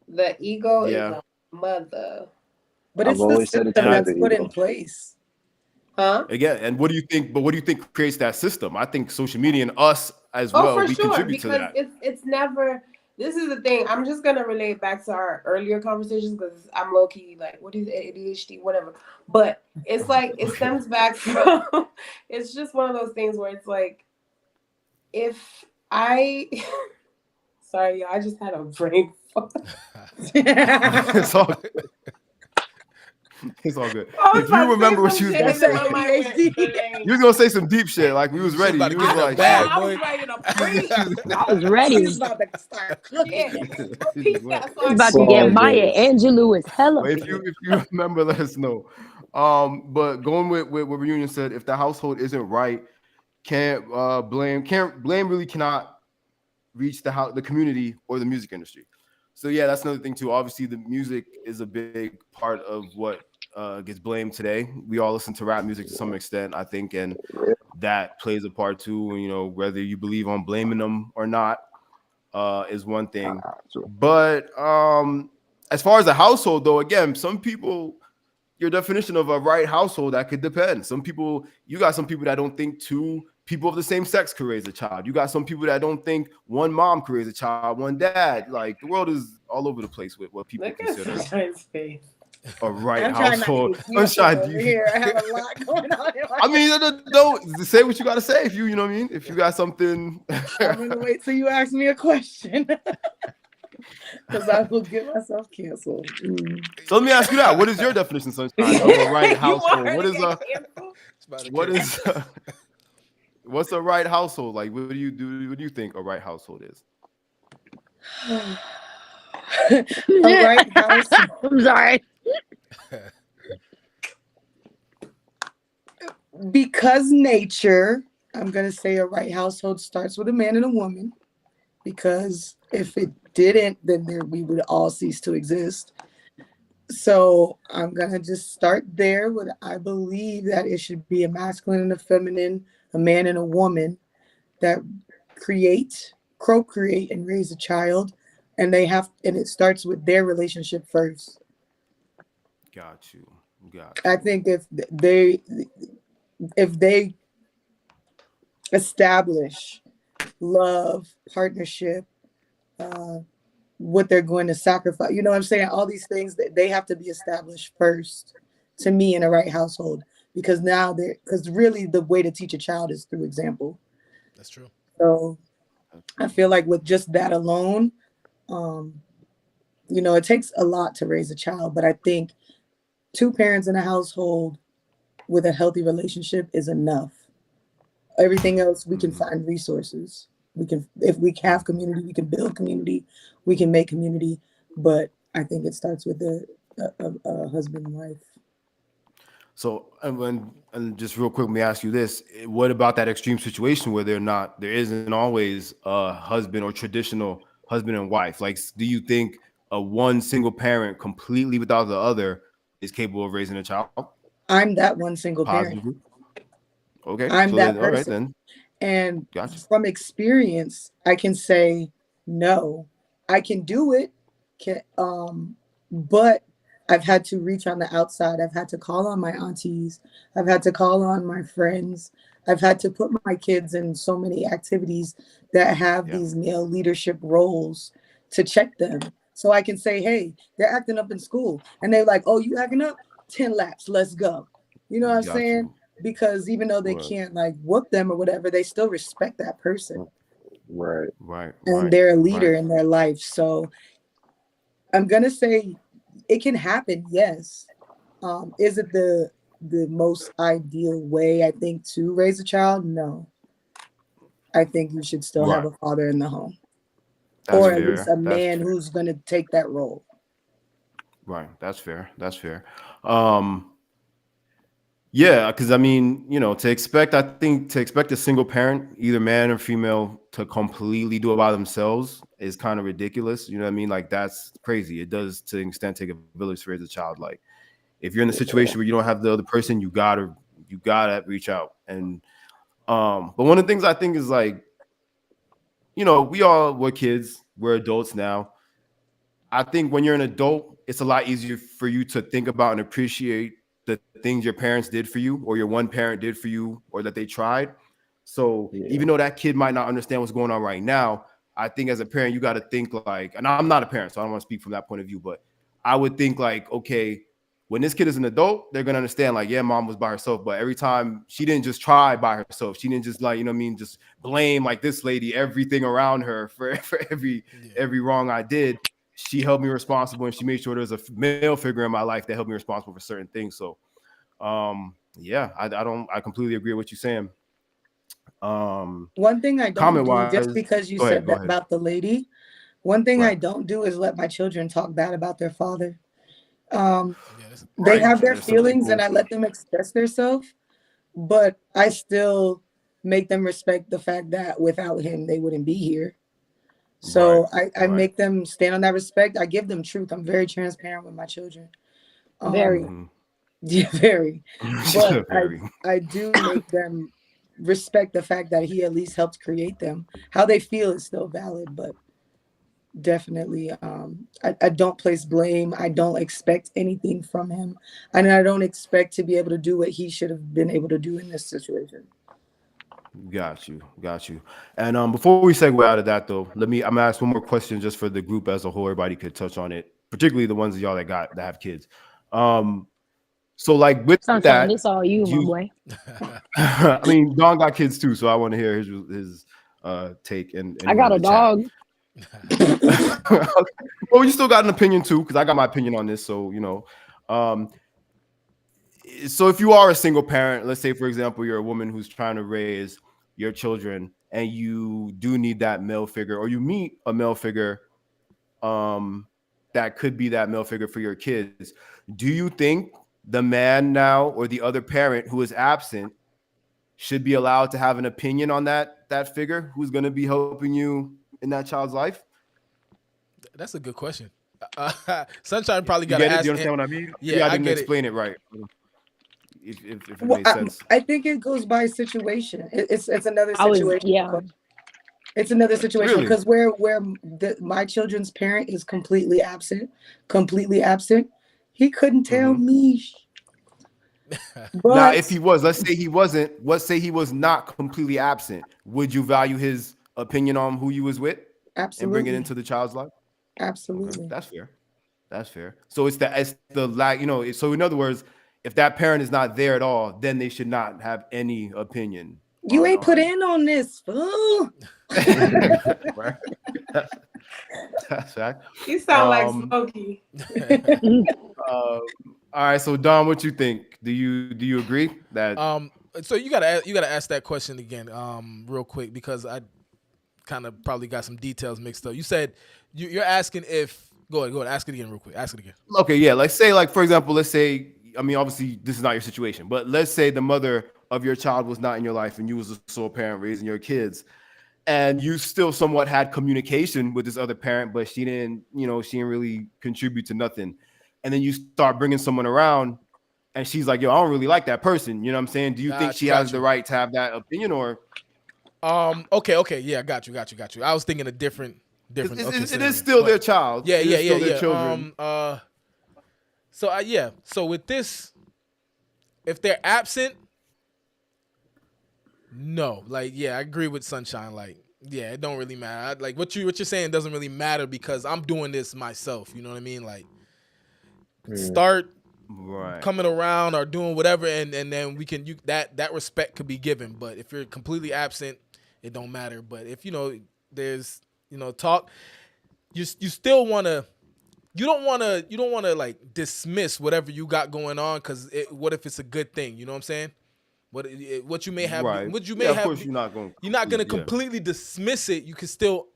Speaker 6: The ego
Speaker 2: Yeah.
Speaker 6: is a mother.
Speaker 4: But
Speaker 3: I've
Speaker 4: it's the
Speaker 3: always said
Speaker 4: system
Speaker 3: it's
Speaker 4: that's
Speaker 3: the
Speaker 4: put in
Speaker 3: ego.
Speaker 4: place.
Speaker 6: Huh?
Speaker 2: Again, and what do you think? But what do you think creates that system? I think social media and us as
Speaker 6: Oh,
Speaker 2: well,
Speaker 6: for
Speaker 2: we
Speaker 6: sure.
Speaker 2: contribute to
Speaker 6: Because
Speaker 2: that.
Speaker 6: it's never. This is the thing. I'm just gonna relate back to our earlier conversations because I'm low key like, what is ADHD, whatever. But it's like it stems back from. It's just one of those things where it's like, if I, sorry, y'all, I just had a brain fart.
Speaker 2: It's all good. It's all good.
Speaker 6: I was
Speaker 2: If
Speaker 6: about
Speaker 2: you
Speaker 6: to say
Speaker 2: remember what
Speaker 6: some
Speaker 2: you was
Speaker 6: shit
Speaker 2: gonna
Speaker 6: and then
Speaker 2: say,
Speaker 6: my mind went blank.
Speaker 2: you was gonna say some deep shit. Like we was ready.
Speaker 1: about to
Speaker 2: You
Speaker 1: get
Speaker 2: was
Speaker 1: in the
Speaker 2: like,
Speaker 1: bag,
Speaker 6: I
Speaker 1: boy.
Speaker 6: was ready to preach.
Speaker 5: I was ready.
Speaker 4: She's about to start cooking.
Speaker 6: Repeat that so
Speaker 5: I was
Speaker 6: I
Speaker 5: about
Speaker 6: can
Speaker 5: to get
Speaker 3: Oh,
Speaker 5: Maya
Speaker 3: goodness.
Speaker 5: Angelou is hella
Speaker 2: but
Speaker 5: pissed.
Speaker 2: if you remember, let us know. But going with what Reunion said, if the household isn't right, can't blame really cannot reach the community or the music industry. So yeah, that's another thing too. Obviously, the music is a big part of what gets blamed today. We all listen to rap music to some extent, I think, and that plays a part too. You know, whether you believe on blaming them or not is one thing. But as far as a household, though, again, some people, your definition of a right household, that could depend. Some people, you got some people that don't think 2 people of the same sex could raise a child. You got some people that don't think 1 mom could raise a child, 1 dad. Like the world is all over the place with what people
Speaker 6: look at
Speaker 2: consider
Speaker 6: Sunshiine's face.
Speaker 2: a right
Speaker 4: I'm trying not to
Speaker 2: household.
Speaker 4: get canceled
Speaker 2: Sunshine,
Speaker 4: over here. I have a lot going on in my
Speaker 2: I mean, don't say what you got to say if you know what I mean. If you got something,
Speaker 4: I'm gonna wait till you ask me a question. Because I will get myself canceled.
Speaker 2: So let me ask you that. What is your definition, Sunshine, of a right household? What's a right household? Like, what do you do? What do you think a right household is?
Speaker 4: A right household.
Speaker 5: I'm sorry.
Speaker 4: Because nature, I'm gonna say a right household starts with a man and a woman. Because if it didn't, then we would all cease to exist. So I'm gonna just start there with I believe that it should be a masculine and a feminine, a man and a woman that procreate and raise a child, and it starts with their relationship first.
Speaker 2: Got you.
Speaker 4: I think if they establish love, partnership, what they're going to sacrifice, you know what I'm saying? All these things that they have to be established first to me in a right household, because really the way to teach a child is through example.
Speaker 1: That's true.
Speaker 4: So I feel like with just that alone, it takes a lot to raise a child, but I think 2 parents in a household with a healthy relationship is enough. Everything else, we can find resources. If we have community, we can build community, we can make community. But I think it starts with a husband and wife.
Speaker 2: So, and just real quick, let me ask you this: what about that extreme situation where there isn't always a husband or traditional husband and wife? Like, do you think a one single parent completely without the other is capable of raising a child?
Speaker 4: I'm that one single parent.
Speaker 2: Okay,
Speaker 4: I'm
Speaker 2: so
Speaker 4: that
Speaker 2: then,
Speaker 4: person.
Speaker 2: all right then.
Speaker 4: And
Speaker 2: Gotcha.
Speaker 4: From experience, I can say no. I can do it, but I've had to reach on the outside. I've had to call on my aunties. I've had to call on my friends. I've had to put my kids in so many activities that have these male leadership roles to check them. So I can say, hey, they're acting up in school. And they're like, oh, you acting up? 10 laps, let's go. You know what I'm saying? Because even though they can't like whoop them or whatever, they still respect that person.
Speaker 3: Right.
Speaker 4: And they're a leader in their life. So I'm going to say it can happen, yes. Is it the most ideal way, I think, to raise a child? No. I think you should still have
Speaker 2: Right.
Speaker 4: a father in the home,
Speaker 2: That's
Speaker 4: or at least
Speaker 2: fair.
Speaker 4: a
Speaker 2: That's
Speaker 4: man
Speaker 2: fair.
Speaker 4: who's going to take that role.
Speaker 2: Right. That's fair. That's fair. Um, yeah, because I mean, I think to expect a single parent, either man or female, to completely do it by themselves is kind of ridiculous. You know what I mean? Like that's crazy. It does to an extent take a village to raise a child. Like if you're in a situation where you don't have the other person, you gotta reach out. And but one of the things I think is like, we're kids, we're adults now. I think when you're an adult, it's a lot easier for you to think about and appreciate the things your parents did for you or your one parent did for you or that they tried. So
Speaker 3: Yeah.
Speaker 2: even though that kid might not understand what's going on right now, I think as a parent, you got to think like, and I'm not a parent, so I don't want to speak from that point of view, but I would think like, okay, when this kid is an adult, they're gonna understand like, yeah, mom was by herself, but every time she didn't just try by herself, she didn't just like, just blame like this lady everything around her for, for every wrong I did. She held me responsible and she made sure there was a male figure in my life that held me responsible for certain things. So yeah, I completely agree with what you're saying.
Speaker 4: One thing I don't
Speaker 2: Comment
Speaker 4: do,
Speaker 2: wise,
Speaker 4: just because you
Speaker 2: go ahead,
Speaker 4: said
Speaker 2: go
Speaker 4: that
Speaker 2: ahead.
Speaker 4: about the lady, one thing I
Speaker 2: Right.
Speaker 4: don't do is let my children talk bad about their father.
Speaker 1: Yes.
Speaker 4: They
Speaker 2: Right.
Speaker 4: have their
Speaker 2: There's some
Speaker 4: feelings and
Speaker 2: people.
Speaker 4: I let them express themselves, but I still make them respect the fact that without him, they wouldn't be here.
Speaker 2: Right.
Speaker 4: So I
Speaker 2: Right.
Speaker 4: make them stand on that respect. I give them truth. I'm very transparent with my children.
Speaker 5: Very.
Speaker 2: Mm-hmm.
Speaker 4: Yeah, very. But
Speaker 2: Very.
Speaker 4: I do make them respect the fact that he at least helped create them. How they feel is still valid, but definitely I don't place blame. I don't expect anything from him. And I don't expect to be able to do what he should have been able to do in this situation.
Speaker 2: Got you. Got you. And before we segue out of that though, I'm gonna ask one more question just for the group as a whole. Everybody could touch on it, particularly the ones of y'all that have kids. Um, so like with
Speaker 5: Sunshine,
Speaker 2: that,
Speaker 5: it's all you,
Speaker 2: do
Speaker 5: my
Speaker 2: you
Speaker 5: boy.
Speaker 2: I mean Don got kids too, so I want to hear his take and
Speaker 5: I
Speaker 2: anyone
Speaker 5: got
Speaker 2: in
Speaker 5: a
Speaker 2: the chat.
Speaker 5: dog.
Speaker 2: Well, you still got an opinion too, because I got my opinion on this. So um, so if you are a single parent, let's say for example you're a woman who's trying to raise your children, and you do need that male figure, or you meet a male figure, um, that could be that male figure for your kids. Do you think the man now or the other parent who is absent should be allowed to have an opinion on that figure who's going to be helping you in that child's life?
Speaker 1: That's a good question. Sunshine probably
Speaker 2: You
Speaker 1: got to
Speaker 2: get it? Do you
Speaker 1: ask.
Speaker 2: understand what I mean? Maybe
Speaker 1: Yeah,
Speaker 2: I
Speaker 1: I
Speaker 2: didn't
Speaker 1: get it.
Speaker 2: explain it right. If it
Speaker 4: Well,
Speaker 2: made sense.
Speaker 4: I think it goes by situation. It's another
Speaker 5: I was,
Speaker 4: situation.
Speaker 5: yeah.
Speaker 4: It's another situation
Speaker 2: Really?
Speaker 4: because where my children's parent is completely absent, he couldn't tell
Speaker 2: Mm-hmm.
Speaker 4: me.
Speaker 2: Now,
Speaker 4: But
Speaker 2: if he was, let's say he wasn't, let's say he was not completely absent, would you value his opinion on who you was with and bring it
Speaker 4: absolutely,
Speaker 2: into the child's life? Okay,
Speaker 4: absolutely.
Speaker 2: that's fair. That's fair. So it's the lack, so in other words, if that parent is not there at all, then they should not have any opinion
Speaker 4: You ain't put
Speaker 2: on
Speaker 4: in on this, fool.
Speaker 2: right. That's fact.
Speaker 6: You sound like
Speaker 2: Um,
Speaker 6: Smokey.
Speaker 2: all right. So Don, what you think? Do you agree that
Speaker 1: So you gotta ask that question again, real quick, because I kind of probably got some details mixed up. You said you're asking if. Go ahead. Ask it again, real quick. Ask it again.
Speaker 2: okay, yeah, let's say like for example, let's say I mean obviously this is not your situation, but let's say the mother of your child was not in your life and you was a sole parent raising your kids, and you still somewhat had communication with this other parent, but she didn't really contribute to nothing. And then you start bringing someone around and she's like, yo, I don't really like that person. You know what I'm saying? Do you think she has the right to have that opinion or?
Speaker 1: Okay. Yeah, got you. I was thinking a different.
Speaker 2: It
Speaker 1: scenario,
Speaker 2: is still
Speaker 1: but
Speaker 2: their child.
Speaker 1: Yeah,
Speaker 2: It is still their children.
Speaker 1: So with this, if they're absent, no. Like, yeah, I agree with Sunshine. Like, yeah, it don't really matter. Like what you're saying doesn't really matter because I'm doing this myself. You know what I mean? Like, start
Speaker 2: Right.
Speaker 1: coming around or doing whatever, and then we can that respect could be given. But if you're completely absent, it don't matter. But if there's talk, you still want to you don't want to like dismiss whatever you got going on, because what if it's a good thing? You know what I'm saying? What you may have,
Speaker 2: Right.
Speaker 1: what you may
Speaker 2: Yeah, of
Speaker 1: have,
Speaker 2: course you're not going
Speaker 1: to
Speaker 2: yeah.
Speaker 1: completely dismiss it. You can still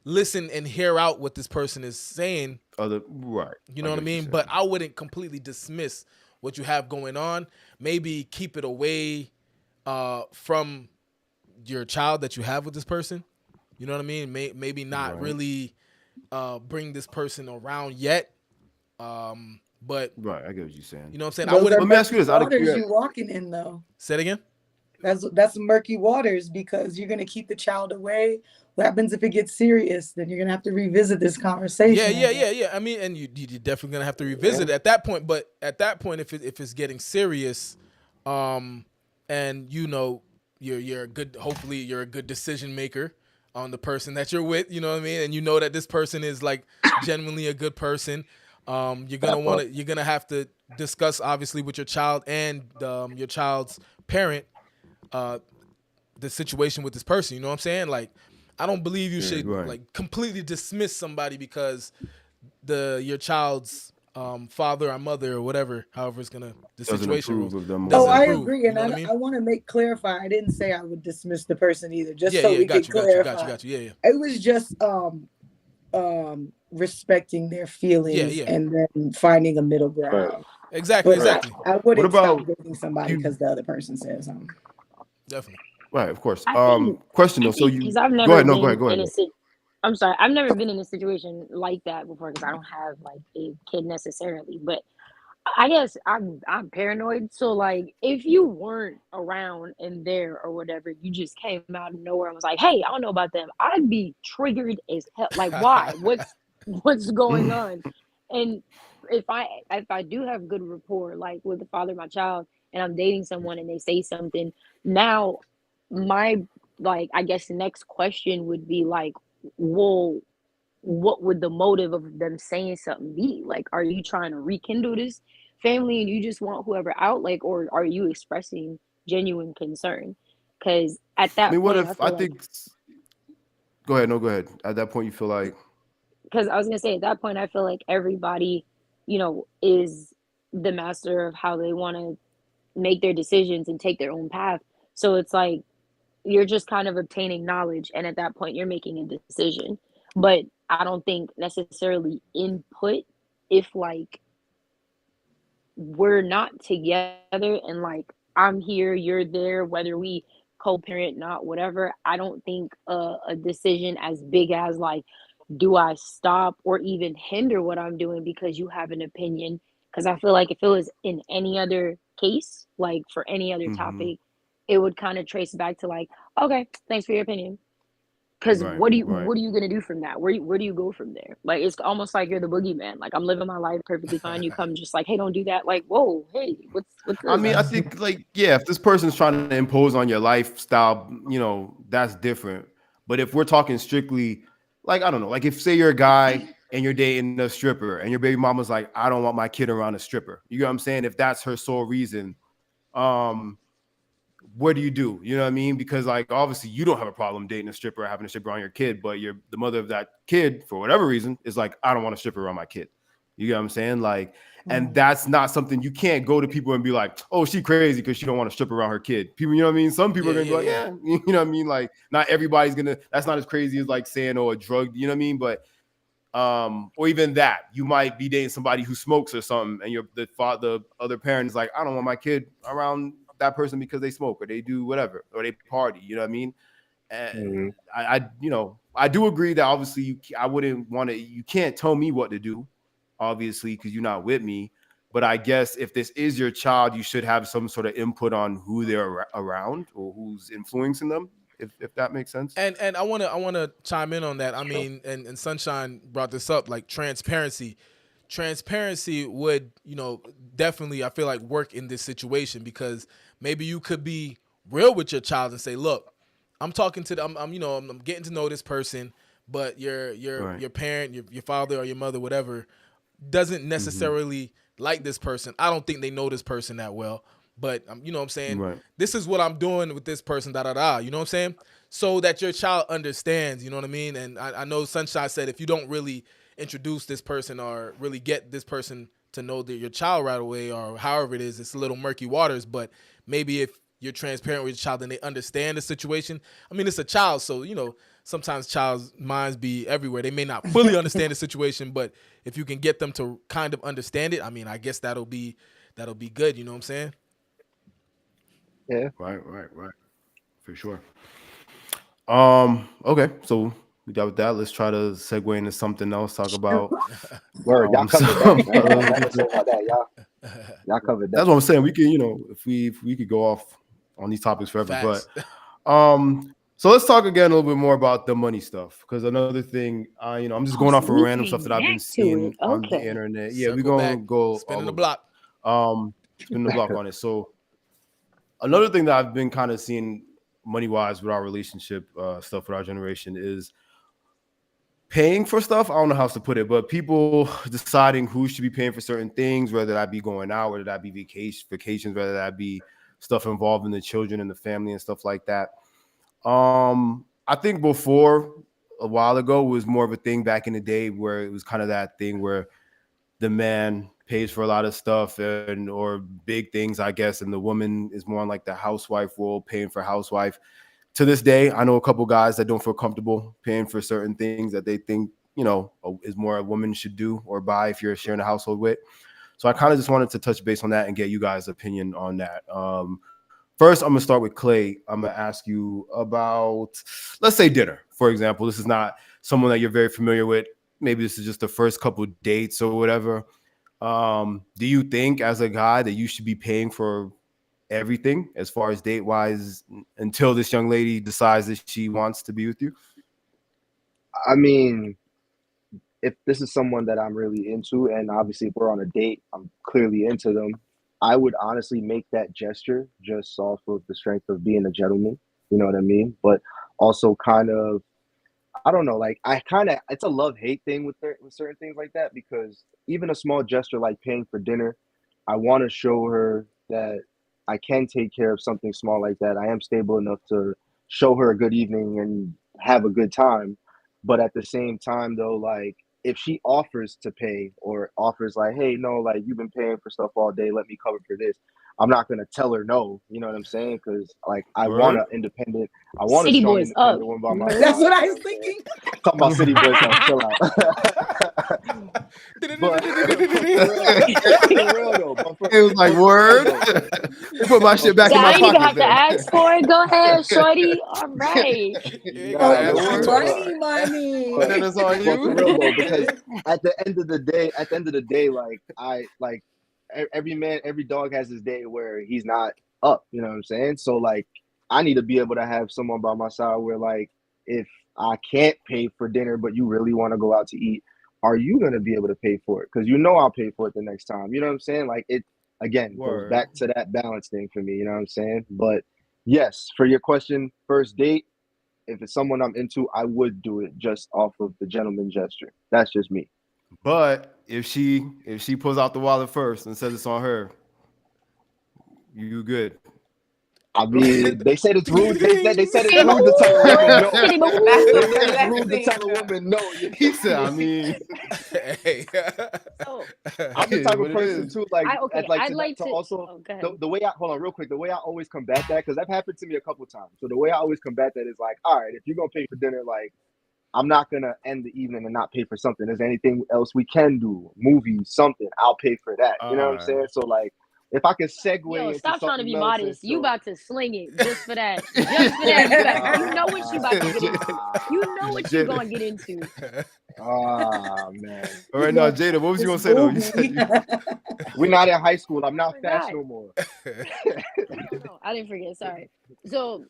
Speaker 1: listen and hear out what this person is saying.
Speaker 2: Right.
Speaker 1: You know what I mean? But I wouldn't completely dismiss what you have going on. Maybe keep it away from your child that you have with this person. You know what I mean? Maybe not really bring this person around yet. But
Speaker 2: right, I get what you're saying.
Speaker 1: You know what I'm saying?
Speaker 4: Those
Speaker 1: Let
Speaker 4: me ask you this: waters you walking in, though.
Speaker 1: Say it again.
Speaker 4: That's murky waters, because you're gonna keep the child away. What happens if it gets serious? Then you're gonna have to revisit this conversation.
Speaker 1: Yeah. I mean, and you're definitely gonna have to revisit it at that point. But at that point, if it's getting serious, and you know you're a good, hopefully you're a good decision maker on the person that you're with. You know what I mean? And you know that this person is like genuinely a good person. You're gonna have to discuss, obviously, with your child and your child's parent the situation with this person. You know what I'm saying? Like, I don't believe you should like completely dismiss somebody because your child's father or mother or whatever, however it's gonna the situation
Speaker 2: with them.
Speaker 4: I agree, and I want to clarify. I didn't say I would dismiss the person either. Just so we can clarify.
Speaker 1: Got you. Yeah.
Speaker 4: It was just respecting their feelings and then finding a middle ground.
Speaker 1: Exactly.
Speaker 4: I wouldn't stop dating somebody because the other person says something.
Speaker 1: Definitely.
Speaker 2: Right, of course. Question though. So
Speaker 5: I've never
Speaker 2: go ahead.
Speaker 5: I'm sorry. I've never been in a situation like that before because I don't have like a kid necessarily. But I guess I'm paranoid. So like, if you weren't around and there or whatever, you just came out of nowhere and was like, "Hey, I don't know about them," I'd be triggered as hell. Like, why? What's going on? And if I do have good rapport, like with the father of my child, and I'm dating someone and they say something, now my I guess the next question would be like, well, what would the motive of them saying something be? Like, are you trying to rekindle this family and you just want whoever out, like, or are you expressing genuine concern? Because at that point,
Speaker 2: go ahead. At that point, you feel like,
Speaker 5: because I was gonna say, at that point, I feel like everybody, is the master of how they want to make their decisions and take their own path. So it's like you're just kind of obtaining knowledge, and at that point, you're making a decision. But I don't think necessarily input if like we're not together and like I'm here, you're there, whether we co-parent, not whatever. I don't think a decision as big as like, do I stop or even hinder what I'm doing because you have an opinion? Because I feel like if it was in any other case, like for any other topic, it would kind of trace back to like, okay, thanks for your opinion. Because what are you gonna do from that? Where do you go from there? Like, it's almost like you're the boogeyman. Like, I'm living my life perfectly fine. You come just like, hey, don't do that. Like, whoa, hey, what's this?
Speaker 2: I mean, I think like, if this person's trying to impose on your lifestyle, that's different. But if we're talking strictly, like, I don't know, like if say you're a guy and you're dating a stripper and your baby mama's like, I don't want my kid around a stripper. You know what I'm saying? If that's her sole reason, what do? You know what I mean? Because like, obviously you don't have a problem dating a stripper or having a stripper around your kid, but the mother of that kid, for whatever reason, is like, I don't want a stripper around my kid. You know what I'm saying? Like, and that's not something you can't go to people and be like, oh, she crazy because she don't want to strip around her kid. People, you know what I mean? Some people are gonna be like, you know what I mean? Like, not everybody's that's not as crazy as like saying, oh, a drug, you know what I mean? But or even that, you might be dating somebody who smokes or something, and the other parent is like, I don't want my kid around that person because they smoke or they do whatever or they party, you know what I mean? And I do agree that obviously I wouldn't want to, you can't tell me what to do, obviously, because you're not with me. But I guess if this is your child, you should have some sort of input on who they're around or who's influencing them, if that makes sense.
Speaker 1: And I wanna chime in on that. I mean, and Sunshiine brought this up, like transparency. Transparency would, definitely, I feel like, work in this situation, because maybe you could be real with your child and say, look, I'm talking to them, I'm getting to know this person, but your parent, your father or your mother, whatever, doesn't necessarily like this person. I don't think they know this person that well, but you know what I'm saying? This is what I'm doing with this person, you know what I'm saying? So that your child understands, you know what I mean? And I know Sunshine said if you don't really introduce this person or really get this person to know that your child right away, or however it is, it's a little murky waters. But maybe if you're transparent with your child and they understand the situation. I mean, it's a child, so sometimes child's minds be everywhere. They may not fully understand the situation, but if you can get them to kind of understand it, I mean, I guess that'll be good. You know what I'm saying?
Speaker 3: Yeah.
Speaker 2: Right. For sure. Okay, so we got with that. Let's try to segue into something else. Talk about
Speaker 3: Word, y'all covered that. Y'all covered that.
Speaker 2: That's what I'm saying. We can, if we could go off on these topics forever.
Speaker 1: Facts.
Speaker 2: But so let's talk again a little bit more about the money stuff, because another thing, I'm just going off of random stuff that I've been seeing on the internet. Yeah, we're gonna go
Speaker 1: spinning the block.
Speaker 2: Spinning the block on it. So another thing that I've been kind of seeing money wise with our relationship stuff with our generation is paying for stuff. I don't know how else to put it, but people deciding who should be paying for certain things, whether that be going out, whether that be vacations, whether that be stuff involving the children and the family and stuff like that. I think before, a while ago, was more of a thing back in the day where it was kind of that thing where the man pays for a lot of stuff or big things, I guess, and the woman is more on like the housewife role, paying for housewife. To this day, I know a couple guys that don't feel comfortable paying for certain things that they think, is more a woman should do or buy if you're sharing a household with. So I kind of just wanted to touch base on that and get you guys' opinion on that. First, I'm going to start with Clay. I'm going to ask you about, let's say, dinner, for example. This is not someone that you're very familiar with. Maybe this is just the first couple dates or whatever. Do you think as a guy that you should be paying for everything as far as date wise until this young lady decides that she wants to be with you?
Speaker 3: I mean, if this is someone that I'm really into, and obviously if we're on a date, I'm clearly into them, I would honestly make that gesture just off of the strength of being a gentleman. You know what I mean? But also kind of, I don't know, like it's a love-hate thing with certain things like that, because even a small gesture like paying for dinner, I want to show her that I can take care of something small like that. I am stable enough to show her a good evening and have a good time. But at the same time, though, like if she offers to pay or offers like, hey, no, like you've been paying for stuff all day, let me cover for this, I'm not gonna tell her no. You know what I'm saying? Because like I want a
Speaker 5: City
Speaker 3: strong
Speaker 5: boys
Speaker 3: independent woman by my side.
Speaker 4: That's what I was thinking.
Speaker 3: Talking about city boys, now, chill out. But for real though,
Speaker 2: it was like word. Put my shit back in my
Speaker 5: I
Speaker 2: pocket.
Speaker 5: didn't even have to ask for it. Go ahead, shorty. All right.
Speaker 4: Money.
Speaker 2: But then it's on you.
Speaker 3: For real though, because at the end of the day, like every dog has his day where he's not up. You know what I'm saying? So like, I need to be able to have someone by my side where like, if I can't pay for dinner, but you really want to go out to eat, are you going to be able to pay for it? Because I'll pay for it the next time. You know what I'm saying? Like it, again, goes back to that balance thing for me. You know what I'm saying? But yes, for your question, first date, if it's someone I'm into, I would do it just off of the gentleman gesture. That's just me.
Speaker 2: But if she pulls out the wallet first and says it's on her, you good.
Speaker 3: I mean, they said it's rude. They said it's rude to tell a woman no. It's rude to tell a woman no.
Speaker 2: He said, I mean,
Speaker 3: I'm the type of person too. Like,
Speaker 5: I'd like to
Speaker 3: also the way I hold on real quick. The way I always combat that, because that happened to me a couple times. So the way I always combat that is like, all right, if you're gonna pay for dinner, like I'm not gonna end the evening and not pay for something. Is there anything else we can do? Movies, something. I'll pay for that. You know what I'm saying? So like, if I can segue into
Speaker 5: stop trying to be
Speaker 3: else,
Speaker 5: modest. You about to sling it just for that. Just for that. You know what you about to get into. You know what you're gonna get into.
Speaker 3: Oh man.
Speaker 2: All right, now Jada, what was you gonna say though? You said
Speaker 3: we're not in high school. I'm not fast no more.
Speaker 5: No, I didn't forget. Sorry. So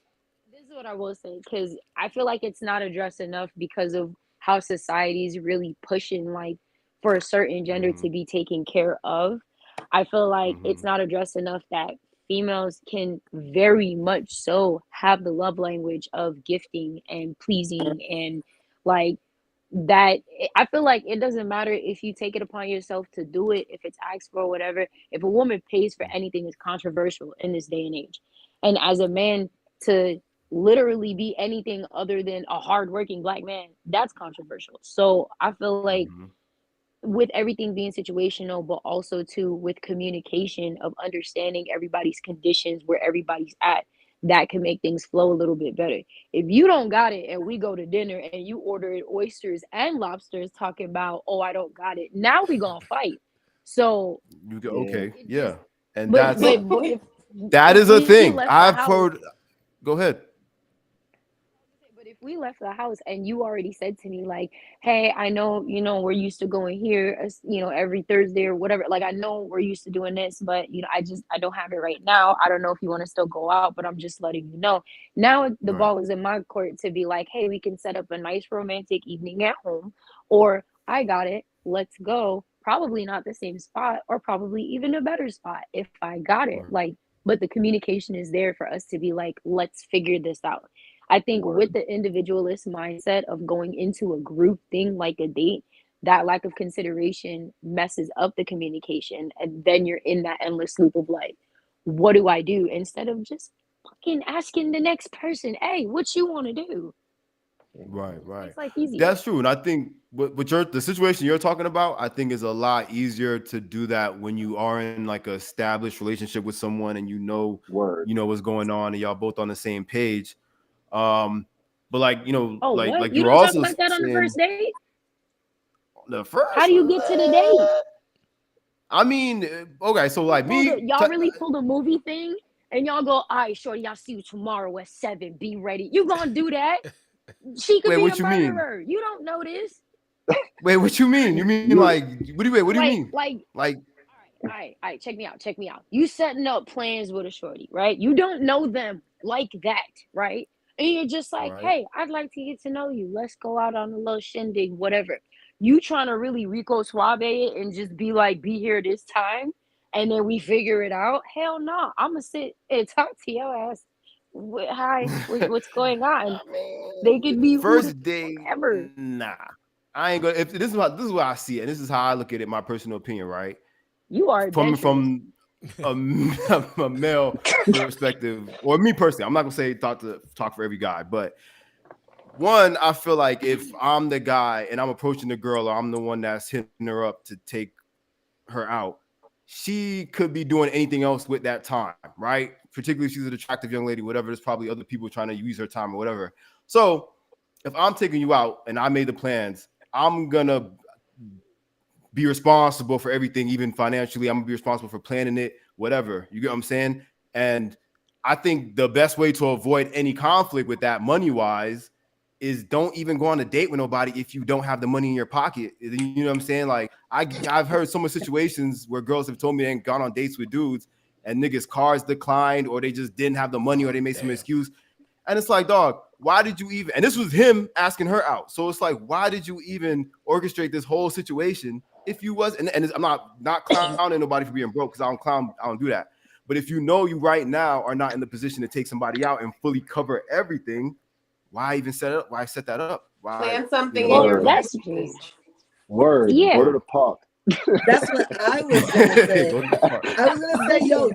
Speaker 5: this is what I will say, because I feel like it's not addressed enough because of how society's really pushing like for a certain gender to be taken care of. I feel like it's not addressed enough that females can very much so have the love language of gifting and pleasing, and like that. I feel like it doesn't matter if you take it upon yourself to do it, if it's asked for or whatever. If a woman pays for anything, it's controversial in this day and age. And as a man, to literally be anything other than a hardworking Black man, that's controversial. So I feel like with everything being situational, but also too with communication of understanding everybody's conditions, where everybody's at, that can make things flow a little bit better. If you don't got it and we go to dinner and you ordered oysters and lobsters talking about, oh, I don't got it, now we gonna fight. So
Speaker 2: You go, okay, yeah. And
Speaker 5: but
Speaker 2: that is a thing. I've
Speaker 5: heard.
Speaker 2: Go ahead.
Speaker 5: But if we left the house and you already said to me, like, hey, I know, we're used to going here, every Thursday or whatever. Like, I know we're used to doing this, but, I don't have it right now. I don't know if you want to still go out, but I'm just letting you know. Now the ball is in my court to be like, hey, we can set up a nice romantic evening at home, or I got it. Let's go. Probably not the same spot, or probably even a better spot if I got it. Like, but the communication is there for us to be like, let's figure this out. I think with the individualist mindset of going into a group thing like a date, that lack of consideration messes up the communication. And then you're in that endless loop of like, what do I do? Instead of just fucking asking the next person, hey, what you want to do?
Speaker 2: Right.
Speaker 5: It's like easy.
Speaker 2: That's true. And I think the situation you're talking about, I think is a lot easier to do that when you are in like a established relationship with someone and you know what's going on and y'all both on the same page. But like, like
Speaker 5: you
Speaker 2: were
Speaker 5: don't
Speaker 2: also
Speaker 5: talk about that on the first date?
Speaker 2: The first,
Speaker 5: how do you get to the date?
Speaker 2: I mean, okay, so like
Speaker 5: y'all really pulled a movie thing and y'all go, all right, shorty, y'all see you tomorrow at 7. Be ready. You gonna do that? She could be a murderer. You don't know this.
Speaker 2: Wait, what you mean? You mean like what do you mean?
Speaker 5: Like all right, check me out. You setting up plans with a shorty, right? You don't know them like that, right? And you're just like, hey, I'd like to get to know you. Let's go out on a little shindig, whatever. You trying to really Rico Suave it and just be like, be here this time, and then we figure it out? Hell no. I'm going to sit and talk to your ass. Hi, what's going on? They could be
Speaker 2: first date
Speaker 5: ever.
Speaker 2: Nah. I ain't gonna. If this is what I see it, and this is how I look at it, my personal opinion, right?
Speaker 5: You are
Speaker 2: from a male perspective, or me personally. I'm not gonna say talk for every guy, but one, I feel like if I'm the guy and I'm approaching the girl, or I'm the one that's hitting her up to take her out, she could be doing anything else with that time, right? Particularly if she's an attractive young lady, whatever. There's probably other people trying to use her time or whatever. So if I'm taking you out and I made the plans, I'm gonna be responsible for everything, even financially. I'm gonna be responsible for planning it, whatever. You get what I'm saying? And I think the best way to avoid any conflict with that money-wise is don't even go on a date with nobody if you don't have the money in your pocket. You know what I'm saying? Like I've heard so many situations where girls have told me they ain't gone on dates with dudes and niggas' cars declined, or they just didn't have the money, or they made some excuse. And it's like, dog, why did you even? And this was him asking her out. So it's like, why did you even orchestrate this whole situation if you was? And I'm not clowning nobody for being broke, because I don't do that. But if you know you right now are not in the position to take somebody out and fully cover everything, why even set it up? Why set that up? Why
Speaker 6: plan something in your
Speaker 5: that's
Speaker 3: word?
Speaker 5: Yeah.
Speaker 3: Go to the park.
Speaker 4: That's what I was gonna say. I was gonna say, yo,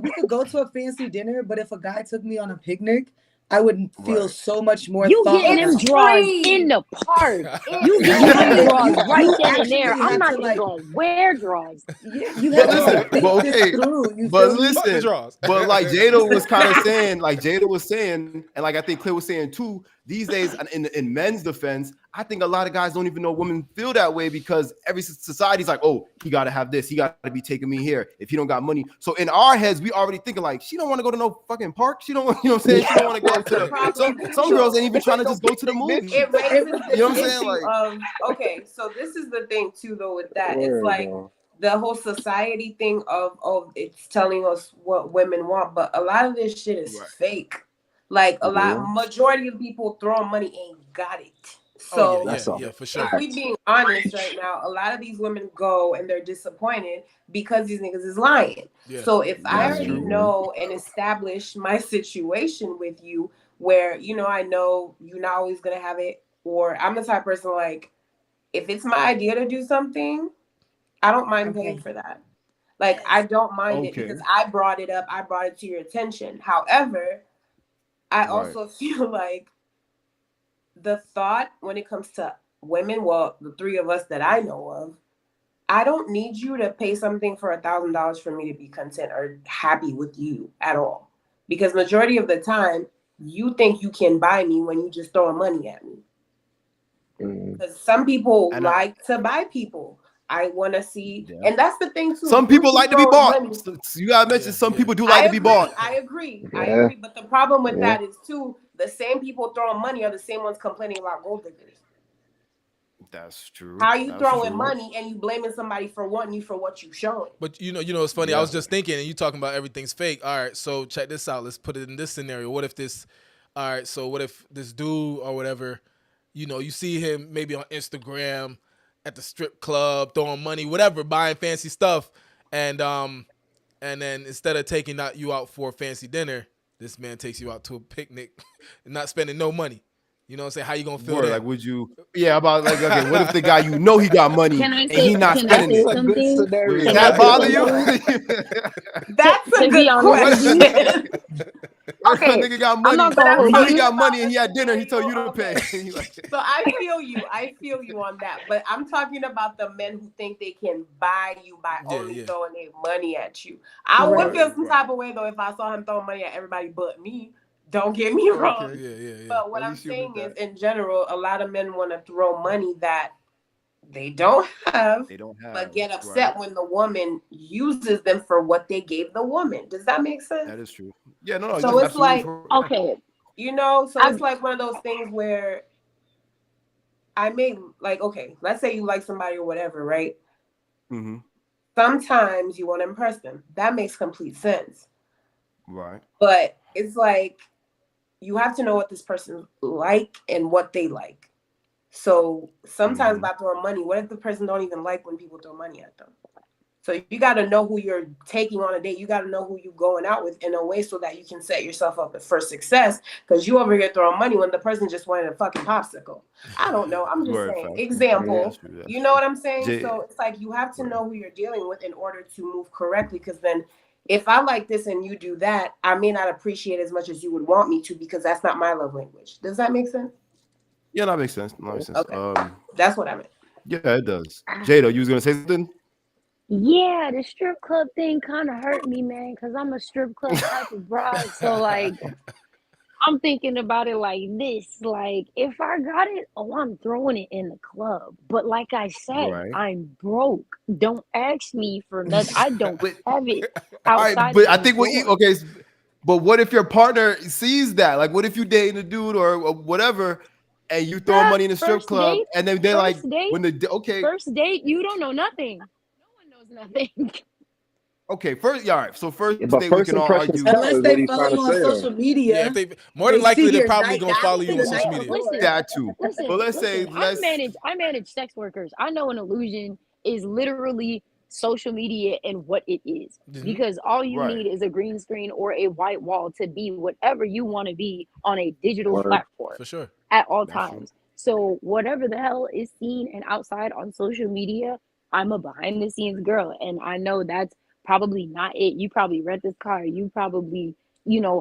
Speaker 4: we could go to a fancy dinner, but if a guy took me on a picnic, I would feel so much more.
Speaker 5: You getting them draws in the park. You getting them draws right then and there. I'm not even gonna wear draws.
Speaker 4: You have to think this through.
Speaker 2: But like Jada was kind of saying, and like I think Clay was saying too, these days in men's defense, I think a lot of guys don't even know women feel that way, because every society's like, oh, he got to have this. He got to be taking me here if he don't got money. So in our heads, we already thinking like, she don't want to go to no fucking park. She don't want, you know what I'm saying? She don't want to go to some girls ain't even trying to just go to the movie.
Speaker 6: It raises the
Speaker 2: you know what I'm saying? Like,
Speaker 6: okay, so this is the thing too, though, with that. It's like the whole society thing of it's telling us what women want, but a lot of this shit is fake. Like majority of people throwing money ain't got it. So
Speaker 1: for sure.
Speaker 6: If we being honest right now, a lot of these women go and they're disappointed because these niggas is lying. Yeah. So if I already know and establish my situation with you, where I know you're not always gonna have it, or I'm the type of person, like, if it's my idea to do something, I don't mind paying for that. Like, I don't mind it because I brought it up. I brought it to your attention. However, I also feel like the thought when it comes to women, well, the three of us that I know of, I don't need you to pay something for $1,000 for me to be content or happy with you at all. Because majority of the time, you think you can buy me when you just throwing money at me. Because some people like to buy people. I want to see, and that's the thing too.
Speaker 2: Some people like to be bought. You gotta mention some people do like to be bought.
Speaker 6: I agree. But the problem with that is too, the same people throwing money are the same ones complaining about gold diggers.
Speaker 2: That's true.
Speaker 6: How you throwing money and you blaming somebody for wanting you for what you showing?
Speaker 1: But you know, it's funny. I was just thinking, and you talking about everything's fake. All right, so check this out. Let's put it in this scenario. What if this? All right, so what if this dude or whatever, you see him maybe on Instagram at the strip club, throwing money, whatever, buying fancy stuff, and then instead of taking you out for a fancy dinner, this man takes you out to a picnic, and not spending no money. You know what I'm saying? How you gonna feel that?
Speaker 2: Like, would you? Yeah, about like, okay, what if the guy he got money and he not spending it? Does that bother you?
Speaker 6: That's a good question.
Speaker 2: Okay, nigga got money. He got money and he had dinner. He told you to pay.
Speaker 6: So I feel you on that. But I'm talking about the men who think they can buy you by only throwing their money at you. I would feel some type of way though if I saw him throwing money at everybody but me. Don't get me wrong.
Speaker 2: Okay.
Speaker 6: But what I'm saying is, in general, a lot of men want to throw money that they don't have, but get upset when the woman uses them for what they gave the woman. Does that make sense?
Speaker 2: That is true. Yeah, no.
Speaker 6: So it's like,
Speaker 5: okay,
Speaker 6: it's like one of those things where I may like, okay, let's say you like somebody or whatever, right?
Speaker 2: Mm-hmm.
Speaker 6: Sometimes you want to impress them. That makes complete sense.
Speaker 2: Right.
Speaker 6: But it's like, you have to know what this person like and what they like. So sometimes by throwing money, what if the person don't even like when people throw money at them? So you got to know who you're taking on a date. You got to know who you're going out with in a way so that you can set yourself up for success. Because you over here throwing money when the person just wanted a fucking popsicle. I don't know. I'm just saying. Example. You know what I'm saying? So it's like you have to know who you're dealing with in order to move correctly. Because then if I like this and you do that, I may not appreciate as much as you would want me to because that's not my love language. Does that make sense?
Speaker 2: Yeah, that makes sense.
Speaker 6: Okay. That's what I meant.
Speaker 2: Yeah, it does. Jada, you was gonna say something?
Speaker 5: Yeah, the strip club thing kind of hurt me, man, because I'm a strip club type of bride. So like, I'm thinking about it like this. Like, if I got it, I'm throwing it in the club. But like I said, I'm broke. Don't ask me for nothing. I don't have it outside.
Speaker 2: Right, but I think but what if your partner sees that? Like, what if you dating a dude or whatever, and you throw money in the strip club, and then they're like,
Speaker 5: first date, you don't know nothing. No one knows nothing.
Speaker 2: Okay, first date we can all argue.
Speaker 4: Unless they follow you on social media.
Speaker 1: Yeah, more than likely they're probably gonna follow you on social media.
Speaker 2: That too. But let's say
Speaker 5: I manage sex workers. I know an illusion is literally social media and what it is. Because all you need is a green screen or a white wall to be whatever you want to be on a digital platform.
Speaker 1: For sure.
Speaker 5: At all times. So whatever the hell is seen and outside on social media, I'm a behind the scenes girl. And I know that's probably not it. You probably rent this car. You probably,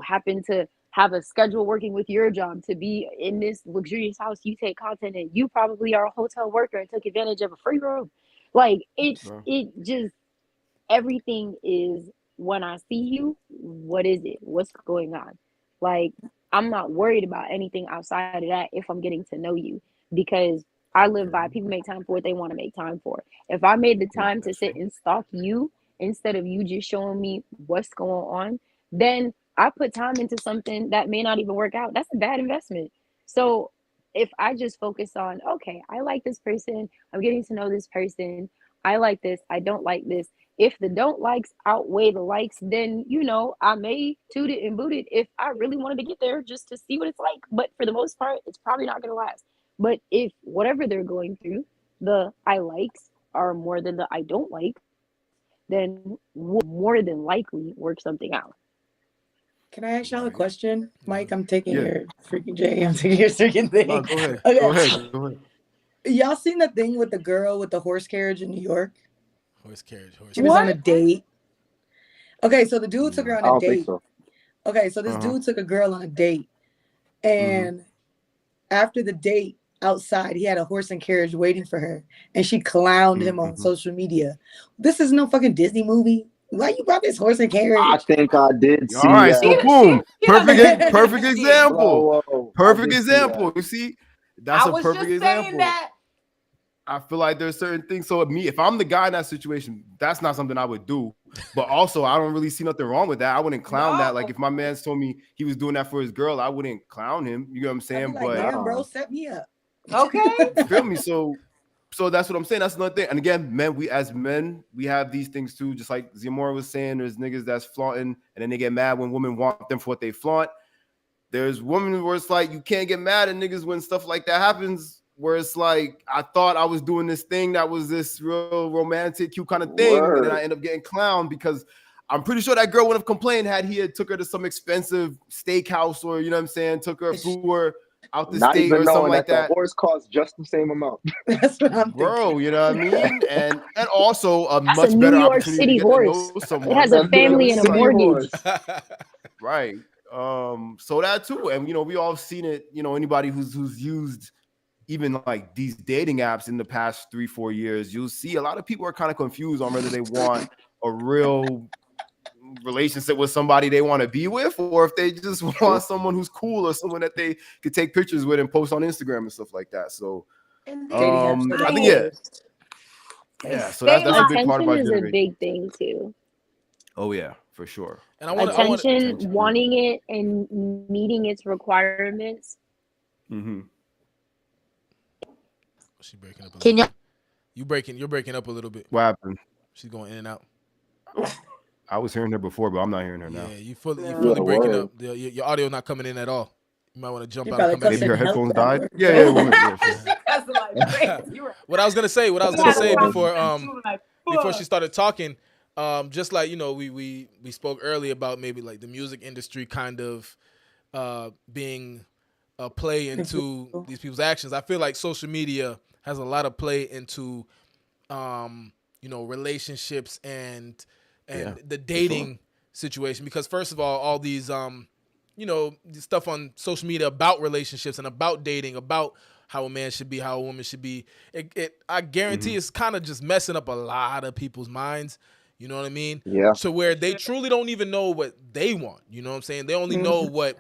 Speaker 5: happen to have a schedule working with your job to be in this luxurious house. You take content and you probably are a hotel worker and took advantage of a free room. Like it just, everything is when I see you, what is it? What's going on? Like, I'm not worried about anything outside of that if I'm getting to know you, because I live by people make time for what they want to make time for. If I made the time to sit and stalk you instead of you just showing me what's going on, then I put time into something that may not even work out. That's a bad investment. So if I just focus on, okay, I like this person, I'm getting to know this person, I like this, I don't like this. If the don't likes outweigh the likes, then, I may toot it and boot it if I really wanted to get there just to see what it's like. But for the most part, it's probably not going to last. But if whatever they're going through, the I likes are more than the I don't like, then we'll more than likely work something out.
Speaker 4: Can I ask y'all a question? Mike, I'm taking your freaking J. I'm taking your freaking thing.
Speaker 2: No, go ahead.
Speaker 4: Okay.
Speaker 2: Go ahead.
Speaker 4: Y'all seen the thing with the girl with the horse carriage in New York?
Speaker 1: Horse carriage.
Speaker 4: She was on a date. Okay, so the dude took her on a date.
Speaker 3: So.
Speaker 4: Okay, so this dude took a girl on a date. And after the date outside, he had a horse and carriage waiting for her, and she clowned him on social media. This is no fucking Disney movie. Why you brought this horse and carriage?
Speaker 3: I think I did see.
Speaker 2: All right, so boom, perfect example.
Speaker 3: Whoa.
Speaker 2: Perfect example. You see, that's a perfect example.
Speaker 6: That.
Speaker 2: I feel like there's certain things. So if I'm the guy in that situation, that's not something I would do. But also, I don't really see nothing wrong with that. I wouldn't clown that. Like if my man told me he was doing that for his girl, I wouldn't clown him. You know what I'm saying?
Speaker 4: Like, damn, bro, set me up.
Speaker 6: Okay.
Speaker 2: Feel me? So that's what I'm saying. That's another thing. And again, we have these things too. Just like Xiomara was saying, there's niggas that's flaunting, and then they get mad when women want them for what they flaunt. There's women where it's like you can't get mad at niggas when stuff like that happens. Where it's like I thought I was doing this thing that was this real romantic, cute kind of thing, and then I end up getting clowned because I'm pretty sure that girl would have complained had he took her to some expensive steakhouse or you know what I'm saying, flew her out the state or something like that.
Speaker 3: The horse costs just the same amount.
Speaker 4: That's what I'm thinking.
Speaker 2: Bro, you know what I mean? And also a
Speaker 5: That's
Speaker 2: much
Speaker 5: a
Speaker 2: better
Speaker 5: New York
Speaker 2: opportunity
Speaker 5: City
Speaker 2: to get
Speaker 5: horse.
Speaker 2: to know someone.
Speaker 5: It has a family and a mortgage.
Speaker 2: Right. So that too, and you know, we all seen it. You know, anybody who's used even like these dating apps in the past 3-4 years, you'll see a lot of people are kind of confused on whether they want a real relationship with somebody they want to be with, or if they just want someone who's cool or someone that they could take pictures with and post on Instagram and stuff like that. So, I think so that's a big part of our
Speaker 5: generation. Attention is a big thing too.
Speaker 2: Oh yeah, for sure.
Speaker 5: And attention, wanting it and meeting its requirements.
Speaker 1: Mm-hmm. She's breaking up. You're breaking up a little bit.
Speaker 2: What happened?
Speaker 1: She's going in and out.
Speaker 2: I was hearing her before, but I'm not hearing her now.
Speaker 1: Yeah, you fully breaking up. Your audio not coming in at all. You might want to jump out and come back.
Speaker 2: Maybe her headphones died. Yeah.
Speaker 1: What I was gonna say before she started talking, just like you know, we spoke earlier about maybe like the music industry kind of being a play into these people's actions. I feel like social media has a lot of play into you know, relationships and the dating situation, because first of all these you know, stuff on social media about relationships and about dating, about how a man should be, how a woman should be, I guarantee it's kind of just messing up a lot of people's minds. You know what I mean?
Speaker 3: Yeah.
Speaker 1: So where they truly don't even know what they want. You know what I'm saying? They only know what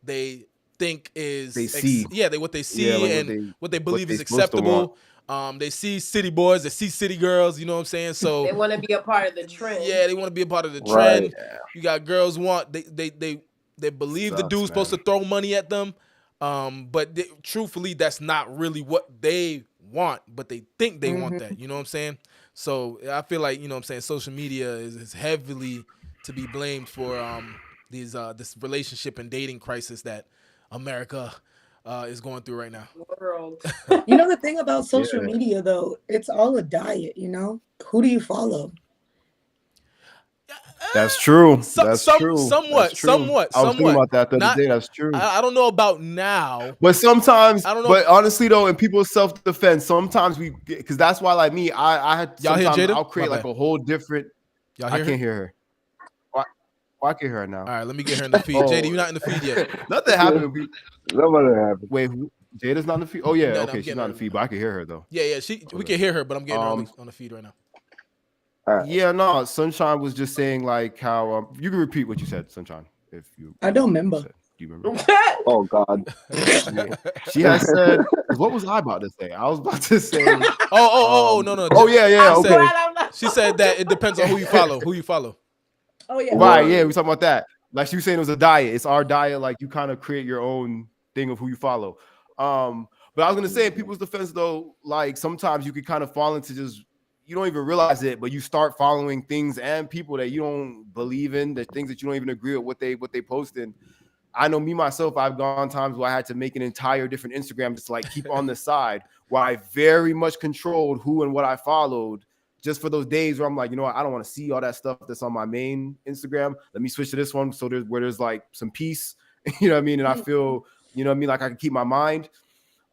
Speaker 1: they think is what they see and what they believe is acceptable. They see city boys, they see city girls, you know what I'm saying? So
Speaker 6: they want to be a part of the trend.
Speaker 1: Yeah, they want to be a part of the trend.
Speaker 2: Yeah.
Speaker 1: You got girls they believe the dude's supposed to throw money at them. But truthfully, that's not really what they want, but they think they want that. You know what I'm saying? So I feel like, you know what I'm saying, social media is heavily to be blamed for this relationship and dating crisis that America is going through right now.
Speaker 6: World.
Speaker 4: You know the thing about social media though, it's all a diet, you know? Who do you follow?
Speaker 2: That's true.
Speaker 1: Somewhat.
Speaker 2: I was thinking about that the other day. That's true.
Speaker 1: I don't know about now,
Speaker 2: but sometimes. I don't know. But honestly, though, in people's self-defense, sometimes because that's why, like me, I had.
Speaker 1: Y'all hear Jada?
Speaker 2: I'll create like a whole different.
Speaker 1: Y'all hear
Speaker 2: I can't hear her. Why can't hear her now?
Speaker 1: All right, let me get her in the feed. Jada, you're not in the feed yet.
Speaker 2: Nothing happened.
Speaker 3: Nothing happened.
Speaker 2: Wait, Jada's not in the feed. Oh yeah, no, okay, she's not in the feed, but I can hear her though.
Speaker 1: Yeah, we can hear her, but I'm getting her on the feed right now.
Speaker 2: Yeah, no, Sunshine was just saying like how you can repeat what you said, Sunshine, if you.
Speaker 4: I don't remember.
Speaker 2: Do you remember?
Speaker 3: Oh God.
Speaker 2: She has said. What was I about to say? I was about to say.
Speaker 1: No.
Speaker 2: Oh yeah. Okay.
Speaker 1: She said that it depends on who you follow.
Speaker 4: Oh yeah.
Speaker 2: Right. Yeah, we talking about that. Like she was saying, it was a diet. It's our diet. Like you kind of create your own thing of who you follow. But I was gonna say, in people's defense, though, like sometimes you could kind of fall into just. You don't even realize it, but you start following things and people that you don't believe in, the things that you don't even agree with what they post in. I know me myself, I've gone times where I had to make an entire different Instagram just to like keep on the side, where I very much controlled who and what I followed, just for those days where I'm like, you know what, I don't want to see all that stuff that's on my main Instagram. Let me switch to this one so there's like some peace, you know what I mean? And I feel, you know what I mean, like I can keep my mind.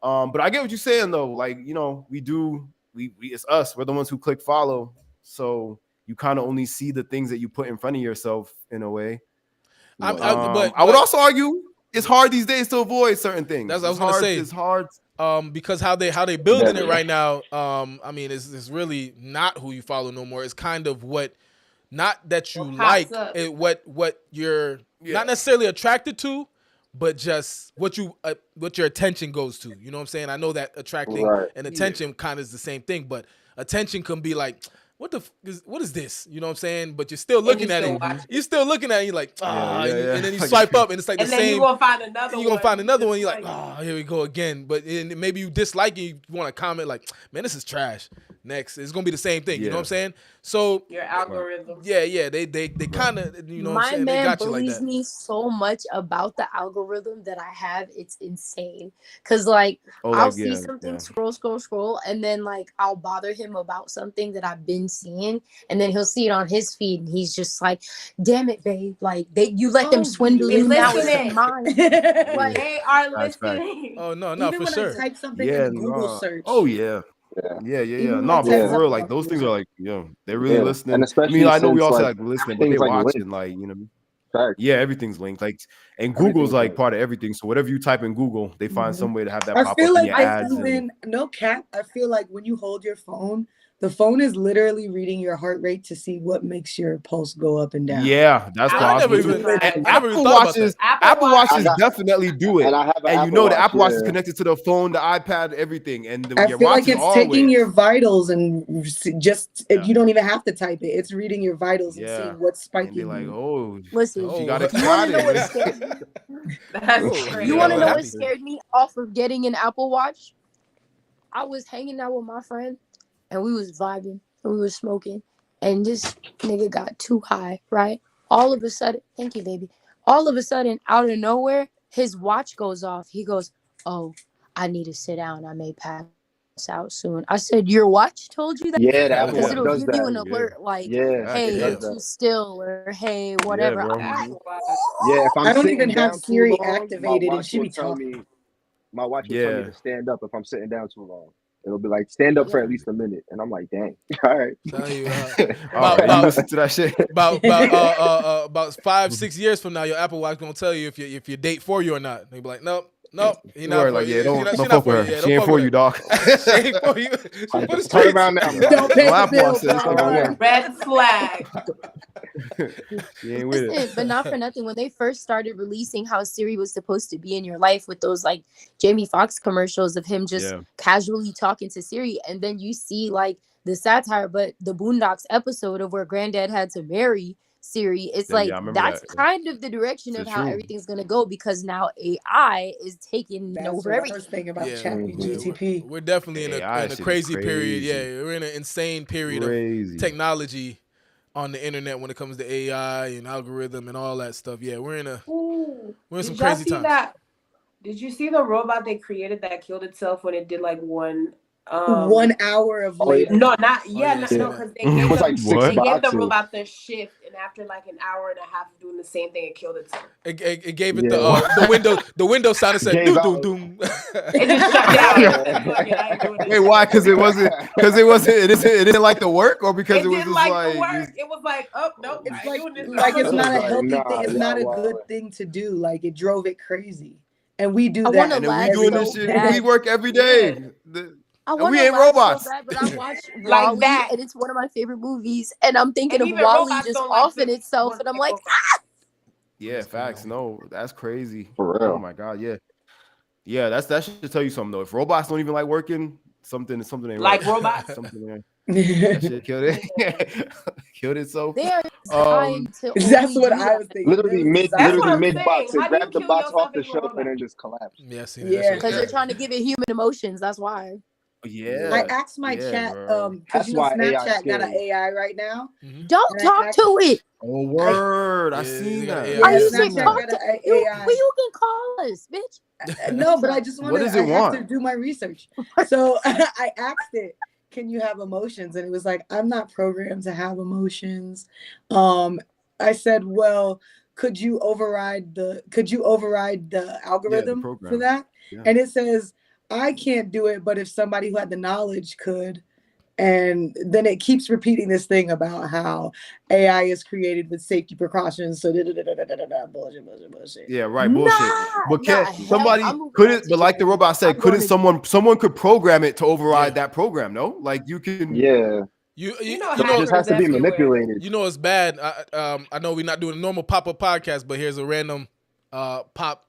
Speaker 2: But I get what you're saying though, like, you know, we it's us. We're the ones who click follow. So you kind of only see the things that you put in front of yourself in a way.
Speaker 1: But
Speaker 2: I would also argue it's hard these days to avoid certain things.
Speaker 1: That's what I was gonna say.
Speaker 2: It's hard.
Speaker 1: Because how they building it right now. I mean, it's really not who you follow no more. It's kind of what, not that you like it, what you're not necessarily attracted to, but just what your attention goes to. You know what I'm saying? I know that attracting and attention kind of is the same thing, but attention can be like, what is this? You know what I'm saying? But you're still looking at it. You're still looking at it. You're like, and then you swipe up, and it's like the same. And then
Speaker 6: you're gonna find another one.
Speaker 1: You're gonna find another one. You're like, here we go again. But maybe you dislike it. You want to comment like, man, this is trash. Next, it's gonna be the same thing. You know what I'm saying? So
Speaker 6: your algorithm.
Speaker 1: Yeah. They kind of, you know what I'm saying?
Speaker 7: My
Speaker 1: They
Speaker 7: man
Speaker 1: got you like
Speaker 7: believes
Speaker 1: that.
Speaker 7: me so much about the algorithm that I have. It's insane. Cause like I'll see something, scroll, and then like I'll bother him about something that I've been seeing, and then he'll see it on his feed, and he's just like, "Damn it, babe! Like you let them swindle you now. It's mine."
Speaker 6: Like they are listening.
Speaker 1: Oh no,
Speaker 4: Even
Speaker 1: for
Speaker 4: when
Speaker 1: sure.
Speaker 4: I type something in Google search.
Speaker 2: Oh yeah. No, but for real, like those things are like, they're really listening.
Speaker 3: And especially,
Speaker 2: I mean, I know we all say
Speaker 3: like
Speaker 2: like listening, but they're watching, like, you know what I mean? Yeah, everything's linked. Like, and Google's like part of everything. So whatever you type in Google, they find some way to have that pop up in your ads.
Speaker 4: No cap. I feel like when you hold your phone, the phone is literally reading your heart rate to see what makes your pulse go up and down.
Speaker 2: Yeah, that's possible. Apple Watches definitely do it. And you know the Apple Watch is connected to the phone, the iPad, everything. And
Speaker 4: I feel like it's taking your vitals and just you don't even have to type it. It's reading your vitals and seeing what's spiking.
Speaker 2: Be like, oh,
Speaker 7: listen,
Speaker 2: she got
Speaker 7: excited. You want to know what scared me off of getting an Apple Watch? I was hanging out with my friend, and we was vibing, and we was smoking, and this nigga got too high, right? All of a sudden, thank you, baby. All of a sudden, out of nowhere, his watch goes off. He goes, "Oh, I need to sit down. I may pass out soon." I said, "Your watch told you that?"
Speaker 3: Yeah, that
Speaker 7: because it'll give you an alert, like, "Hey, too still," or "Hey, whatever."
Speaker 3: If I'm
Speaker 4: I don't even have Siri activated, and she be
Speaker 3: telling my watch will tell me to stand up if I'm sitting down too long. It'll be like, stand up for at least a minute, and I'm like, dang, all right.
Speaker 2: Listen to that shit.
Speaker 1: About 5-6 years from now, your Apple Watch gonna tell you if your date for you or not. They be like, nope. You're not
Speaker 2: like, don't fuck with her. She ain't for you, dog.
Speaker 1: She ain't for you.
Speaker 3: Turn around now.
Speaker 4: Don't pay the bill.
Speaker 6: Red flag.
Speaker 2: She ain't with it.
Speaker 7: But not for nothing. When they first started releasing how Siri was supposed to be in your life with those like Jamie Foxx commercials of him just casually talking to Siri, and then you see like the satire, but the Boondocks episode of where Granddad had to marry Siri, it's like that's kind of the direction of how everything's gonna go, because now AI is taking over everything.
Speaker 4: First thing about ChatGPT.
Speaker 1: We're definitely in a crazy period. Yeah, we're in an insane period of technology on the internet when it comes to AI and algorithm and all that stuff. Yeah, we're in some crazy times.
Speaker 6: Did you see the robot they created that killed itself when it did like 1
Speaker 4: hour of labor?
Speaker 6: No, not because they gave the robot the shift, and after like an hour and a half of doing the same thing, it killed itself.
Speaker 1: It gave it the Windows sound and said doom doom doom.
Speaker 6: It just shut down.
Speaker 2: Wait, why? Because it didn't like the work, or because it was just like
Speaker 6: it was like, oh no,
Speaker 4: it's like it's not a healthy thing. It's not a good thing to do. Like it drove it crazy, and we do that.
Speaker 2: And we doing this shit. We work every day.
Speaker 7: We
Speaker 2: ain't robots.
Speaker 7: So bad, but I watched like that, and it's one of my favorite movies. And I'm thinking of Wall-E just off in itself, and I'm like,
Speaker 2: Yeah, facts. No, that's crazy.
Speaker 3: For real.
Speaker 2: Oh my god, yeah. That should tell you something though. If robots don't even like working, something ain't
Speaker 6: like
Speaker 2: right.
Speaker 6: robots.
Speaker 2: Something that shit killed it. Killed itself.
Speaker 7: They are designed to.
Speaker 4: That's what I was thinking.
Speaker 3: Literally mid box. They grab the box off the shelf and then just collapse.
Speaker 1: Yes,
Speaker 7: because they're trying to give it human emotions. That's why.
Speaker 2: Yeah,
Speaker 4: I asked my chat because Snapchat got an AI right now.
Speaker 7: Don't talk to it.
Speaker 2: Oh word, I seen that.
Speaker 7: I used to talk to AI. You can call us, bitch.
Speaker 4: No, but I just wanted.
Speaker 2: What does it want?
Speaker 4: Have to do my research. So I asked it, "Can you have emotions?" And it was like, "I'm not programmed to have emotions." I said, "Well, could you override the algorithm for that?" Yeah. And it says, I can't do it, but if somebody who had the knowledge could. And then it keeps repeating this thing about how AI is created with safety precautions. So bullshit.
Speaker 2: Yeah, right. Bullshit. But
Speaker 7: Nah,
Speaker 2: can somebody
Speaker 7: I'm moving on
Speaker 2: couldn't?
Speaker 7: to
Speaker 2: But like the
Speaker 7: Jada.
Speaker 2: robot said,
Speaker 7: I'm going
Speaker 2: couldn't
Speaker 7: to
Speaker 2: someone could program it to override that program? No, like you can.
Speaker 3: Yeah.
Speaker 1: You
Speaker 3: It
Speaker 1: know,
Speaker 3: just has to be manipulated.
Speaker 1: You know it's bad. I know we're not doing a normal pop-up podcast, but here's a random pop-up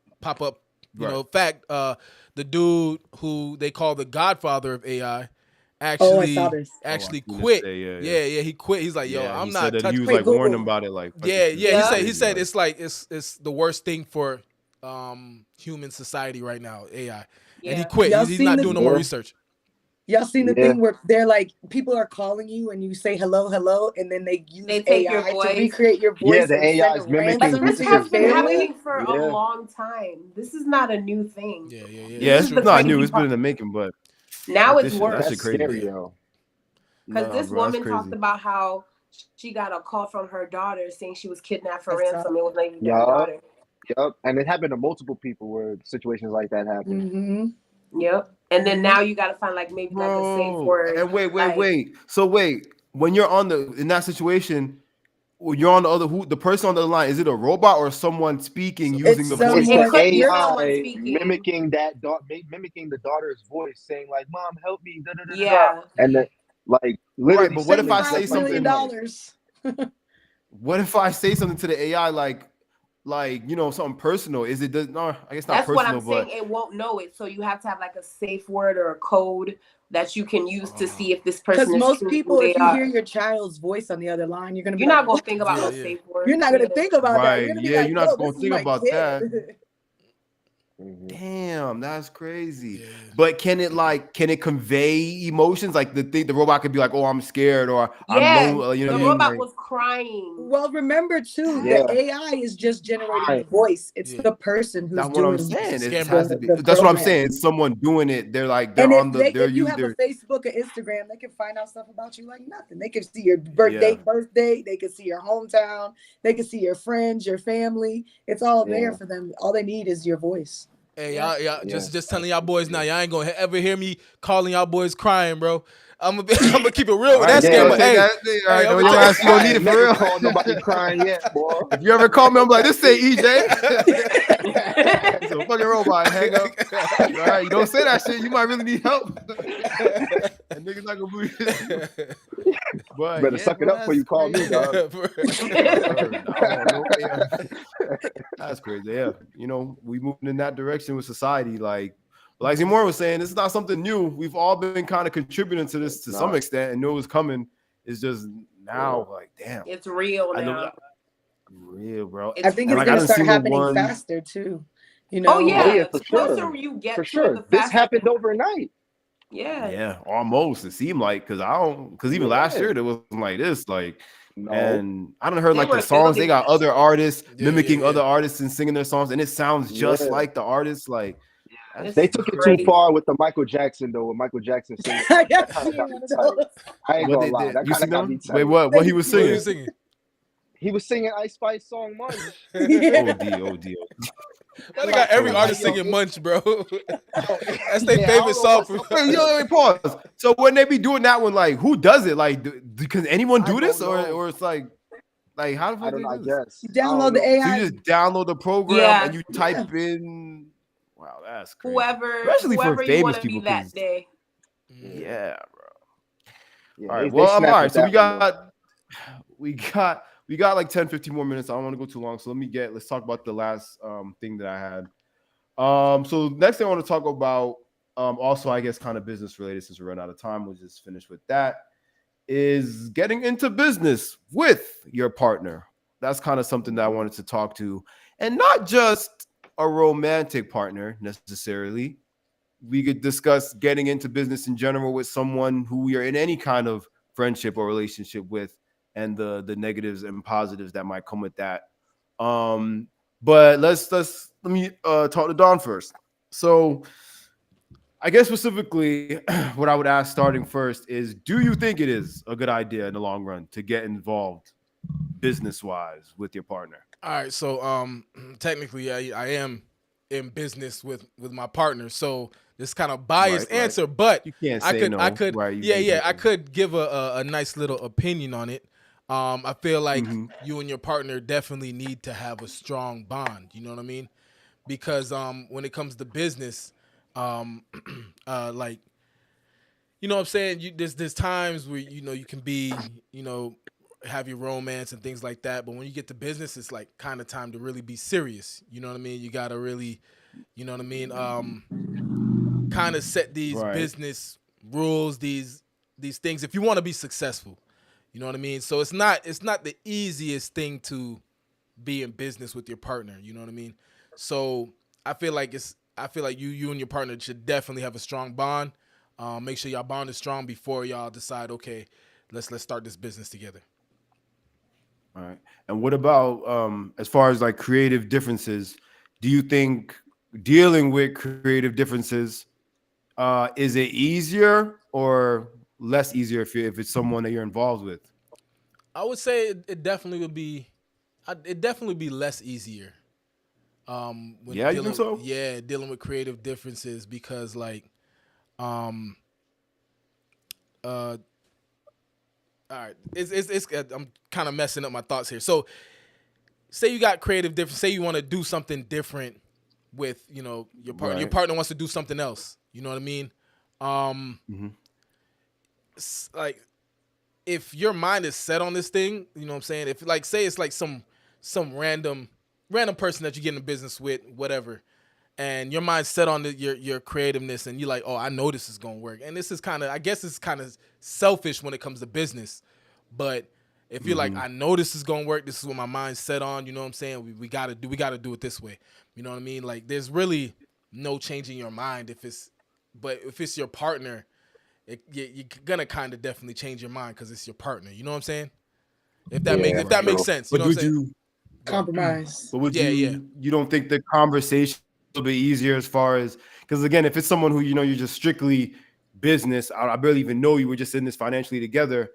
Speaker 1: fact. The dude who they call the godfather of AI actually quit. Yeah, he quit. He's like, yo, I'm not touching.
Speaker 2: He was like warning them about it. Like,
Speaker 1: He said it's like it's the worst thing for human society right now, AI. And he quit. He's not doing no more research.
Speaker 4: Y'all seen the thing where they're like, people are calling you and you say hello, and then they use
Speaker 6: take
Speaker 4: AI
Speaker 6: your voice
Speaker 4: to recreate your voice.
Speaker 3: Yeah, the AI is mimicking.
Speaker 6: This has been happening for a long time. This is not a new thing.
Speaker 2: Yeah, it's not new. It's been in the making, but
Speaker 6: now it's worse.
Speaker 3: That's scary, yo.
Speaker 6: Because this woman talked about how she got a call from her daughter saying she was kidnapped for ransom. It was like her daughter.
Speaker 3: Yep, and it happened to multiple people where situations like that happen.
Speaker 4: Mm-hmm.
Speaker 6: Yep. And then now you gotta find like maybe like a safe word.
Speaker 2: And wait. So when you're in that situation, you're on the person on the other line. Is it a robot or someone speaking using the voice?
Speaker 3: It's the AI mimicking mimicking the daughter's voice, saying like, "Mom, help me." Da, da, da,
Speaker 6: yeah.
Speaker 3: And then like literally.
Speaker 2: Right, but what if I say something?
Speaker 4: $1
Speaker 2: What if I say something to the AI like something personal? Is it no? I guess not.
Speaker 6: That's
Speaker 2: personal,
Speaker 6: what I'm saying. It won't know it, so you have to have like a safe word or a code that you can use to see if this person.
Speaker 4: Because most people, if you hear your child's voice on the other line, you're
Speaker 6: not gonna think about a safe word.
Speaker 4: You're not gonna think about that. You're gonna be like,
Speaker 2: you're not gonna think about that.
Speaker 3: Damn,
Speaker 2: that's crazy. Yeah. But can it convey emotions? Like the robot could be like, "Oh, I'm scared," or "I'm lonely." You know,
Speaker 6: the robot was crying.
Speaker 4: Well, remember too, the AI is just generating the voice. It's the person who's
Speaker 2: that's
Speaker 4: doing.
Speaker 2: What I'm saying. It has to be. That's what I'm saying. It's someone doing it. They're like they're on the.
Speaker 4: If you have a Facebook or Instagram, they can find out stuff about you like nothing. They can see your birthday. They can see your hometown. They can see your friends, your family. It's all there for them. All they need is your voice.
Speaker 1: Hey, y'all just telling y'all boys now, y'all ain't gonna ever hear me calling y'all boys crying, bro. I'm gonna keep it real with that scammer. Hey,
Speaker 2: you don't need it for real.
Speaker 3: Call nobody crying yet, boy.
Speaker 2: If you ever call me, I'm like, this say EJ. It's a fucking robot. Hang up. All right, you don't say that shit. You might really need help. And niggas not gonna believe it. But
Speaker 3: better suck it up before you call me, dog.
Speaker 2: That's crazy. Yeah, we moving in that direction with society. Like Xiomara was saying, this is not something new. We've all been kind of contributing to this to some extent, and knew it was coming. It's just now, like, damn,
Speaker 6: it's real now.
Speaker 2: Real, bro.
Speaker 4: I think it's gonna start happening faster too.
Speaker 6: Oh yeah,
Speaker 3: for
Speaker 6: the
Speaker 3: sure.
Speaker 6: closer you get
Speaker 3: for
Speaker 6: to
Speaker 3: sure.
Speaker 6: the
Speaker 3: This happened overnight.
Speaker 6: Yeah,
Speaker 2: almost. It seemed like because even last year it wasn't like this. Like, and I don't heard like the songs. They got other artists mimicking other artists and singing their songs, and it sounds just like the artists. Like,
Speaker 3: they took it too far with the Michael Jackson though. With Michael Jackson singing, I ain't gonna lie. That kind of got me tight.
Speaker 2: Wait, what he was singing?
Speaker 3: He was singing Ice Spice song Munch.
Speaker 2: OD.
Speaker 1: They got every artist singing Munch, bro. That's their favorite song.
Speaker 2: Wait, pause. So when they be doing that one, like, who does it? Like, can anyone do this, or it's like how the fuck do you do this?
Speaker 4: You download the AI.
Speaker 2: So you just download the program and you type in. Wow, that's crazy. Especially for famous people.
Speaker 6: That day.
Speaker 2: Yeah, bro. All right. Well, all right. So we got like 10, 15 more minutes. I don't want to go too long. So let's talk about the last thing that I had. So next thing I want to talk about, also I guess kind of business related since we run out of time. We'll just finish with that. Is getting into business with your partner. That's kind of something that I wanted to talk to, and not just a romantic partner necessarily. We could discuss getting into business in general with someone who we are in any kind of friendship or relationship with, and the negatives and positives that might come with that. But let me talk to Don first. So I guess specifically what I would ask starting first is, do you think it is a good idea in the long run to get involved business-wise with your partner?
Speaker 1: All right, so technically I am in business with my partner. So this kind of biased answer, but
Speaker 2: you can't
Speaker 1: I
Speaker 2: say
Speaker 1: could,
Speaker 2: no.
Speaker 1: I could,
Speaker 2: Right,
Speaker 1: I could give a nice little opinion on it. I feel like you and your partner definitely need to have a strong bond. You know what I mean? Because when it comes to business, like, you know what I'm saying? There's times where, you know, you can be, you know, have your romance and things like that. But when you get to business, it's like kind of time to really be serious. You know what I mean? You got to really, you know what I mean? Kind of set these business rules, these things, if you want to be successful. You know what I mean? So it's not the easiest thing to be in business with your partner. You know what I mean? So I feel like you and your partner should definitely have a strong bond. Make sure y'all bond is strong before y'all decide, okay, let's start this business together.
Speaker 2: All right. And what about as far as like creative differences? Do you think dealing with creative differences is it easier or less easier if it's someone that you're involved with?
Speaker 1: I would say it definitely would be. It definitely be less easier. When
Speaker 2: you think so?
Speaker 1: Yeah, dealing with creative differences because like, all right, it's I'm kind of messing up my thoughts here. So, say you got creative difference. Say you want to do something different with, you know, your partner. Your partner wants to do something else. You know what I mean? Like, if your mind is set on this thing, you know what I'm saying? If like, say it's like some random person that you get in business with, whatever, and your mind's set on your creativeness, and you're like, oh, I know this is gonna work. And this is kind of, I guess it's kind of selfish when it comes to business, but if you're like, I know this is gonna work, this is what my mind's set on, you know what I'm saying? We gotta do it this way. You know what I mean? Like, there's really no changing your mind if it's your partner, you're gonna kind of definitely change your mind because it's your partner. You know what I'm saying? If that makes sense. You know what I'm saying?
Speaker 4: Compromise.
Speaker 2: But would you don't think the conversation will be easier as far as, because again, if it's someone who, you know, you're just strictly business, I barely even know you, we're just in this financially together,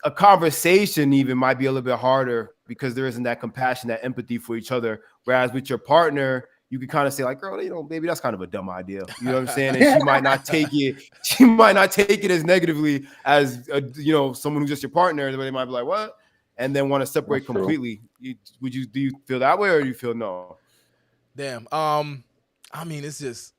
Speaker 2: a conversation even might be a little bit harder because there isn't that compassion, that empathy for each other. Whereas with your partner, you can kind of say like, girl, you know, maybe that's kind of a dumb idea. You know what I'm saying? And she might not take it as negatively as, you know, someone who's just your partner. They might be like, what? And then want to separate completely. Do you feel that way or do you feel no?
Speaker 1: Damn. I mean, it's just,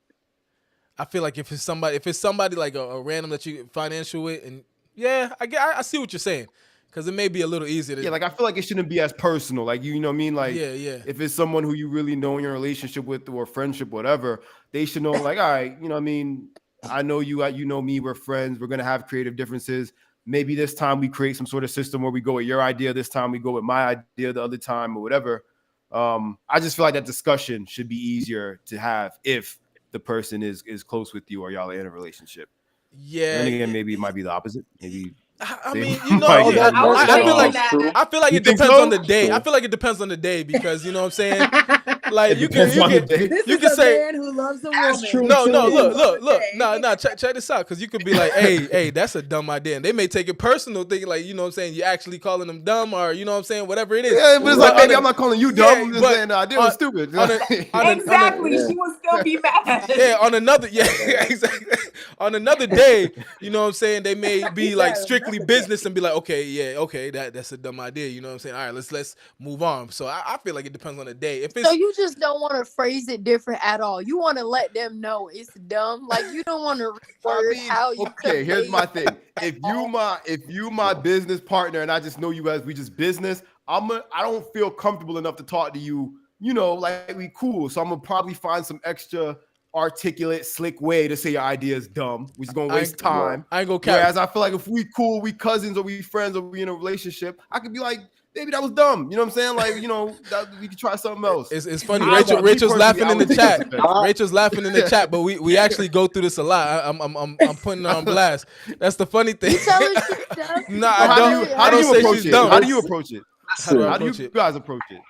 Speaker 1: I feel like if it's somebody like a random that you financial with, and I see what you're saying, because it may be a little easier.
Speaker 2: Like I feel like it shouldn't be as personal. Like you know what I mean? Like if it's someone who you really know in your relationship with or friendship, whatever, they should know. Like, all right, you know what I mean? I know you, you know me. We're friends. We're gonna have creative differences. Maybe this time we create some sort of system where we go with your idea. This time we go with my idea. The other time or whatever. I just feel like that discussion should be easier to have if the person is close with you or y'all are in a relationship.
Speaker 1: Yeah.
Speaker 2: And then again, maybe it might be the opposite. Maybe.
Speaker 1: I mean, you know, I feel like it depends on the day. I feel like it depends on the day because, you know what I'm saying? Like you can say,
Speaker 4: man who loves a woman.
Speaker 1: No, look. No, check this out, because you could be like, hey, that's a dumb idea. And they may take it personal, thinking like, you know what I'm saying, you're actually calling them dumb, or you know what I'm saying, whatever it is.
Speaker 2: Yeah, but it's like, baby, I'm not calling you dumb. I'm just saying the idea was stupid.
Speaker 6: Exactly. She will still be mad.
Speaker 1: Yeah, exactly. On another day, you know what I'm saying, they may be like strictly business and be like, okay, that's a dumb idea. You know what I'm saying? All right, let's move on. So I feel like it depends on the day. If it's,
Speaker 7: so you just don't want to phrase it different at all. You want to let them know it's dumb. Like you don't want to reword how you.
Speaker 2: Okay, here's my thing. If you my business partner and I just know you as we just business, I don't feel comfortable enough to talk to you. You know, like we cool. So I'm gonna probably find some extra articulate, slick way to say your idea is dumb, which is gonna waste time.
Speaker 1: I ain't gonna care.
Speaker 2: Whereas I feel like if we cool, we cousins or we friends or we in a relationship, I could be like, baby, that was dumb. You know what I'm saying? Like, you know, we could try something else.
Speaker 1: It's funny. Rachel's laughing in the chat. Rachel's laughing in the chat, but we actually go through this a lot. I'm putting her on blast. That's the funny thing.
Speaker 2: No, I don't. How do you approach it? How do you approach it? How do you guys approach it?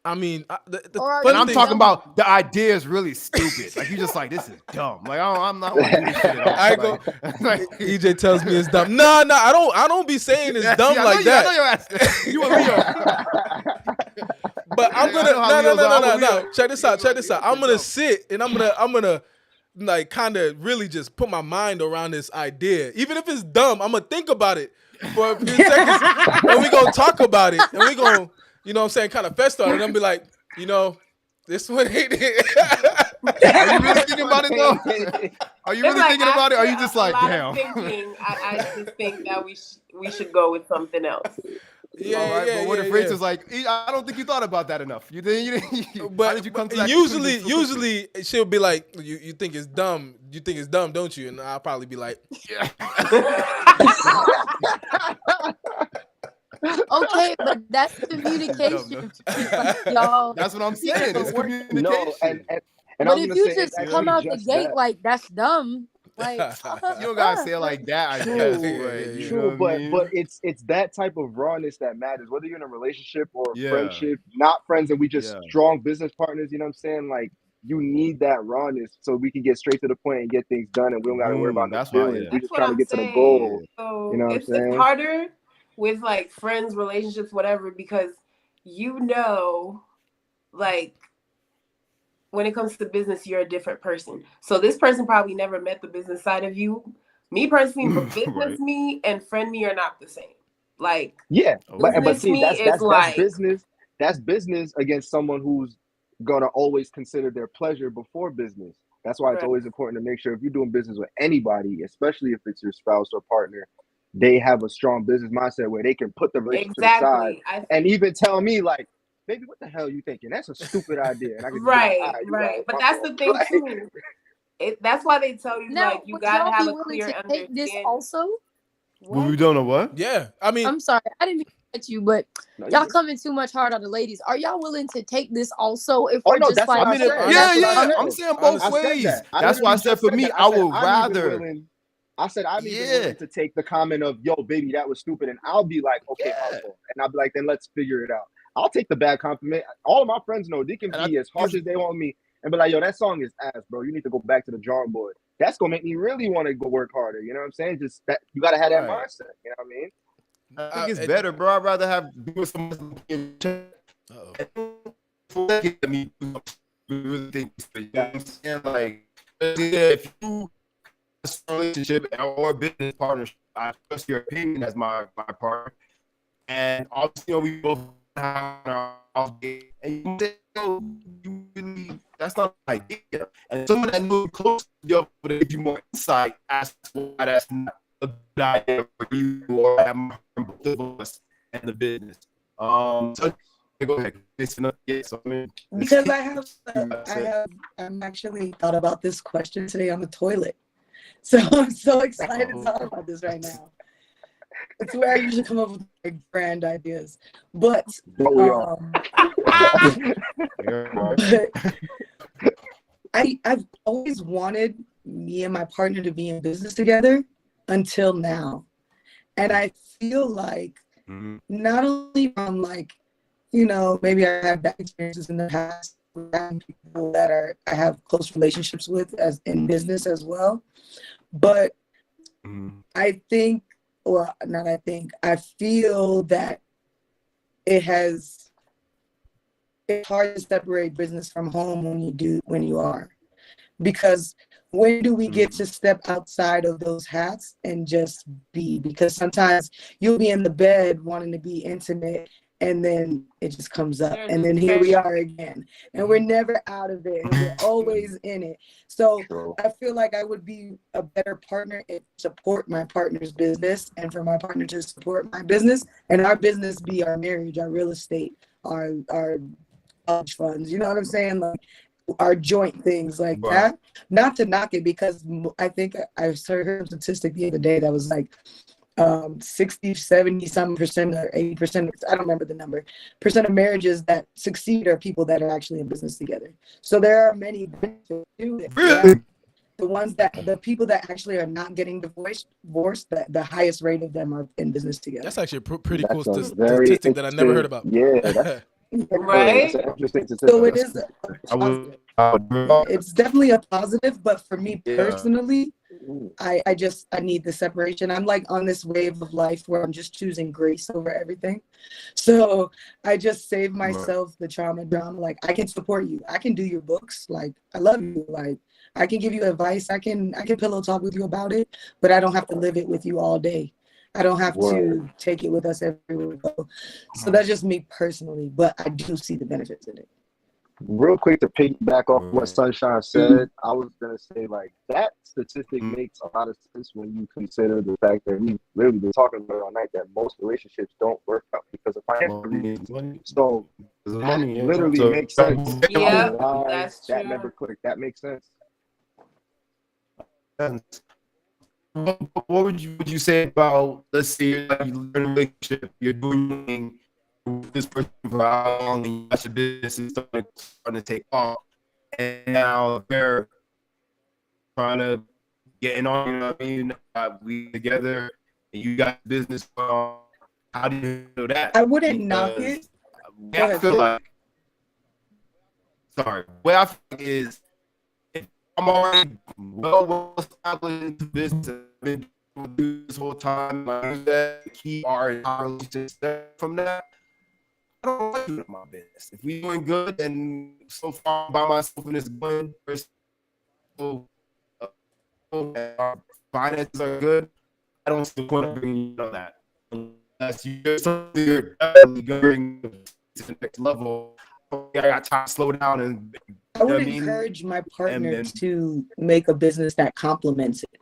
Speaker 1: I mean,
Speaker 2: and I'm talking about the idea is really stupid. Like you just like, this is dumb. Like I'm not want to do this shit at all.
Speaker 1: I go. EJ tells me it's dumb. No, I don't be saying it's dumb like that.
Speaker 2: I know you're asking. You a Leo.
Speaker 1: But I'm gonna no. Check this out. I'm gonna sit and I'm gonna like kind of really just put my mind around this idea. Even if it's dumb, I'm gonna think about it for a few seconds, and we gonna talk about it, and we gonna, you know what I'm saying, kind of fest on it. And I'm be like, you know, this one ain't it.
Speaker 2: Are you really thinking about it though? Are you really thinking about it? Or are you just like, damn?
Speaker 6: Thinking, I just think that we should go with something else.
Speaker 2: Yeah, but what if Rachel's like, I don't think you thought about that enough. You didn't.
Speaker 1: But
Speaker 2: how did you come to that
Speaker 1: usually she'll be like, you think it's dumb? You think it's dumb, don't you? And I'll probably be like, yeah.
Speaker 7: Okay, but that's communication. Y'all.
Speaker 2: That's what I'm saying. It's communication.
Speaker 3: No, and
Speaker 7: but if you just come out the gate like that's dumb, like
Speaker 2: you don't gotta say it like that. I guess.
Speaker 3: True, but it's that type of rawness that matters. Whether you're in a relationship or a friendship, not friends, and we just strong business partners. You know what I'm saying? Like you need that rawness so we can get straight to the point and get things done, and we don't gotta worry about no feelings. We're just trying to get to the goal.
Speaker 6: So
Speaker 3: you know what I'm saying?
Speaker 6: It's harder with like friends, relationships, whatever, because like when it comes to business, you're a different person. So this person probably never met the business side of you. Me personally, for business me and friend me are not the same. Like
Speaker 3: but see, that's business. That's business against someone who's gonna always consider their pleasure before business. That's why it's always important to make sure if you're doing business with anybody, especially if it's your spouse or partner, they have a strong business mindset where they can put the relationship aside and even tell me like, baby, what the hell are you thinking? That's a stupid idea. And I can
Speaker 6: right. But that's the thing too. That's why they tell you
Speaker 7: now,
Speaker 6: like you gotta have a clear understanding.
Speaker 7: This also.
Speaker 2: Well, we don't know what.
Speaker 1: Yeah, I mean,
Speaker 7: I'm sorry, I didn't mean to cut you, but y'all coming too much hard on the ladies. Are y'all willing to take this also? If we're just like,
Speaker 2: I'm saying both ways. That's why I said for me, I would rather.
Speaker 3: I said I'm even willing to take the comment of, yo, baby, that was stupid. And I'll be like, okay, and I'll be like, then let's figure it out. I'll take the bad compliment. All of my friends know they can be as harsh as they want me and be like, yo, that song is ass, bro. You need to go back to the drawing board. That's going to make me really want to go work harder. You know what I'm saying? Just that you got to have that mindset. You know what I mean?
Speaker 2: I think it's better, bro. I'd rather have do something in check. Really think, you know what I'm saying? Like, if you relationship or business partnership, I trust your opinion as my partner, and obviously, we both have our and you say, yo, you really, that's not an idea. And someone that knows close to you would give you more insight as to why that's not a good idea for you or both of us and the business. So go ahead.
Speaker 4: Because I'm actually thought about this question today on the toilet. So I'm so excited to talk about this right now. It's where I usually come up with like grand ideas. But I've always wanted me and my partner to be in business together until now. And I feel like not only from like, you know, maybe I have bad experiences in the past with people that I have close relationships with as in business as well. But I feel that it's hard to separate business from home when you are. Because when do we get to step outside of those hats and just be? Because sometimes you'll be in the bed wanting to be intimate and then it just comes up and then here we are again and we're never out of it and we're always in it. So I feel like I would be a better partner if support my partner's business and for my partner to support my business and our business be our marriage, our real estate, our college funds, you know what I'm saying? Like our joint things like that. Not to knock it, because I think I heard a statistic the other day that was like 60, 70 some percent or 80%, I don't remember the number, percent of marriages that succeed are people that are actually in business together. So there are many benefits to it.
Speaker 2: Really?
Speaker 4: The people that actually are not getting divorced, the highest rate of them are in business together.
Speaker 1: That's actually a pretty cool statistic that I never heard about.
Speaker 3: Yeah, that's
Speaker 6: right.
Speaker 4: So it is. It's definitely a positive, but for me personally, I need the separation. I'm like on this wave of life where I'm just choosing grace over everything. So I just save myself the drama. Like I can support you. I can do your books. Like I love you. Like I can give you advice. I can pillow talk with you about it, but I don't have to live it with you all day. I don't have to take it with us everywhere we go. So that's just me personally, but I do see the benefits in it.
Speaker 3: Real quick to piggyback off what Sunshiine said, I was gonna say like that statistic makes a lot of sense when you consider the fact that we've literally been talking about it all night that most relationships don't work out because of financial reasons. So that literally makes sense.
Speaker 6: Yeah, that's true.
Speaker 3: That never clicked. That makes sense.
Speaker 2: What would you say about, let's say you're in a relationship, you're doing with this person for how long, and you got your business is starting to take off, and now they're trying to get in on, you know what I mean? We together, and you got business going on. How do you know that?
Speaker 4: I wouldn't knock it.
Speaker 2: I feel like, sorry, what I feel like is, if I'm already well established into business, I've been doing this whole time, like that, keep our relationship from that. I don't like doing my business. If we're doing good and so far by myself and it's going, our finances are good, I don't see the point of bringing you on that. Unless you're something you're definitely going to the next level, I got time to slow down and.
Speaker 4: I would encourage my partner to make a business that complements it.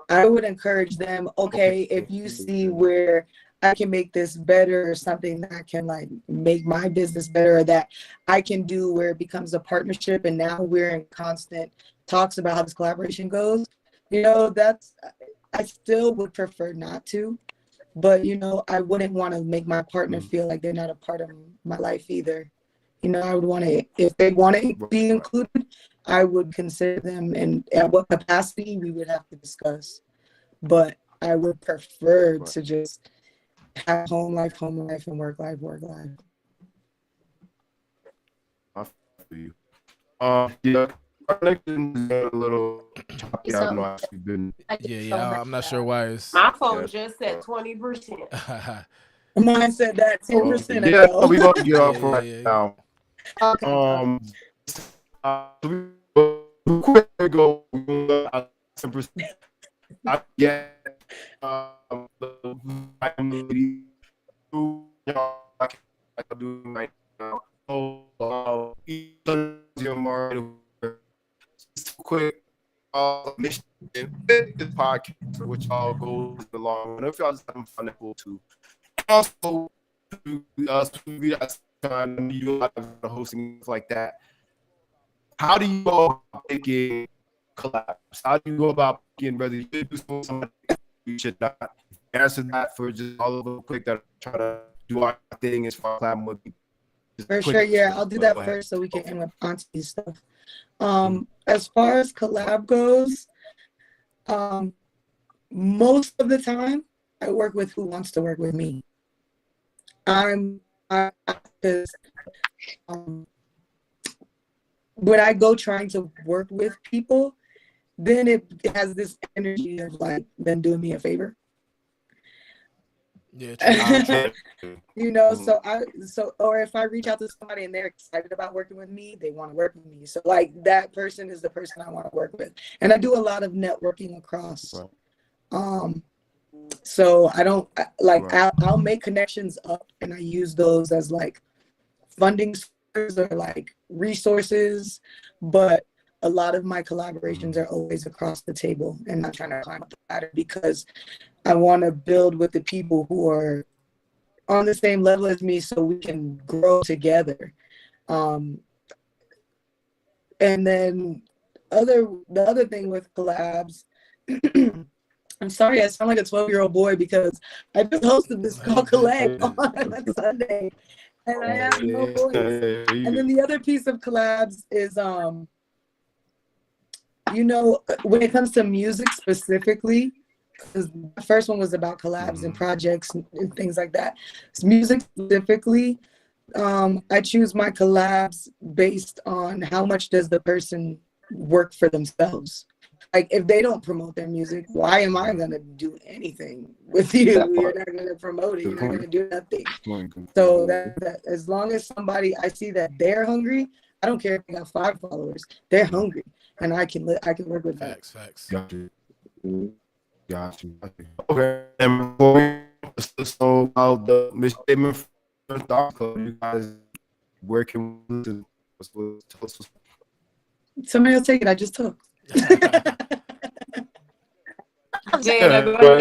Speaker 4: I would encourage them, okay, if you see where I can make this better or something that can like make my business better or that I can do where it becomes a partnership and now we're in constant talks about how this collaboration goes, you know, I still would prefer not to, but you know, I wouldn't want to make my partner feel like they're not a part of my life either. You know, I would want to, if they want to be included, I would consider them, and at what capacity we would have to discuss. But I would prefer to just have home life, and work life, work life.
Speaker 2: I feel you. Yeah, our connection is a little choppy. I don't know. Actually been.
Speaker 1: Yeah. I'm not sure why it's.
Speaker 6: My phone just said 20%.
Speaker 4: Mine said that 10%.
Speaker 2: Yeah, we gonna get off right now.
Speaker 4: Okay.
Speaker 2: Quick go. 10%. I get the family. I can do right now. Oh, Xiomara, just quick mission this podcast, which all goes along. And if y'all just having fun, cool too. Also, you like hosting stuff like that. How do you go about making collabs? How do you go about picking whether you should do something you should not? Answer that for just all of them quick that I try to do our thing as far as collab with you.
Speaker 4: For sure, yeah. I'll do that first so we can end with Auntie's stuff. As far as collab goes, most of the time I work with who wants to work with me. When I go trying to work with people, then it has this energy of like them doing me a favor.
Speaker 1: Yeah.
Speaker 4: You know, or if I reach out to somebody and they're excited about working with me, they want to work with me. So like that person is the person I want to work with. And I do a lot of networking across. So I don't like, I'll make connections up and I use those as like funding sources or like resources, but a lot of my collaborations are always across the table and not trying to climb up the ladder because I want to build with the people who are on the same level as me so we can grow together. And then the other thing with collabs, I'm sorry I sound like a 12-year-old boy because I just hosted this called Collab on Sunday and I have no voice. And then the other piece of collabs is, you know, when it comes to music specifically, because the first one was about collabs and projects and things like that. So music specifically, I choose my collabs based on how much does the person work for themselves. Like if they don't promote their music, why am I gonna do anything with you? You're not gonna promote it. You're not gonna do nothing. So that as long as somebody I see that they're hungry, I don't care if they got 5 followers. They're hungry. and I can work with that.
Speaker 1: Facts.
Speaker 2: Got you. Got you. Okay. And before we so about the misstatement for the Thought Club, you guys, where can we listen? Tell us
Speaker 4: Somebody else take it. I just took.
Speaker 6: Jada, go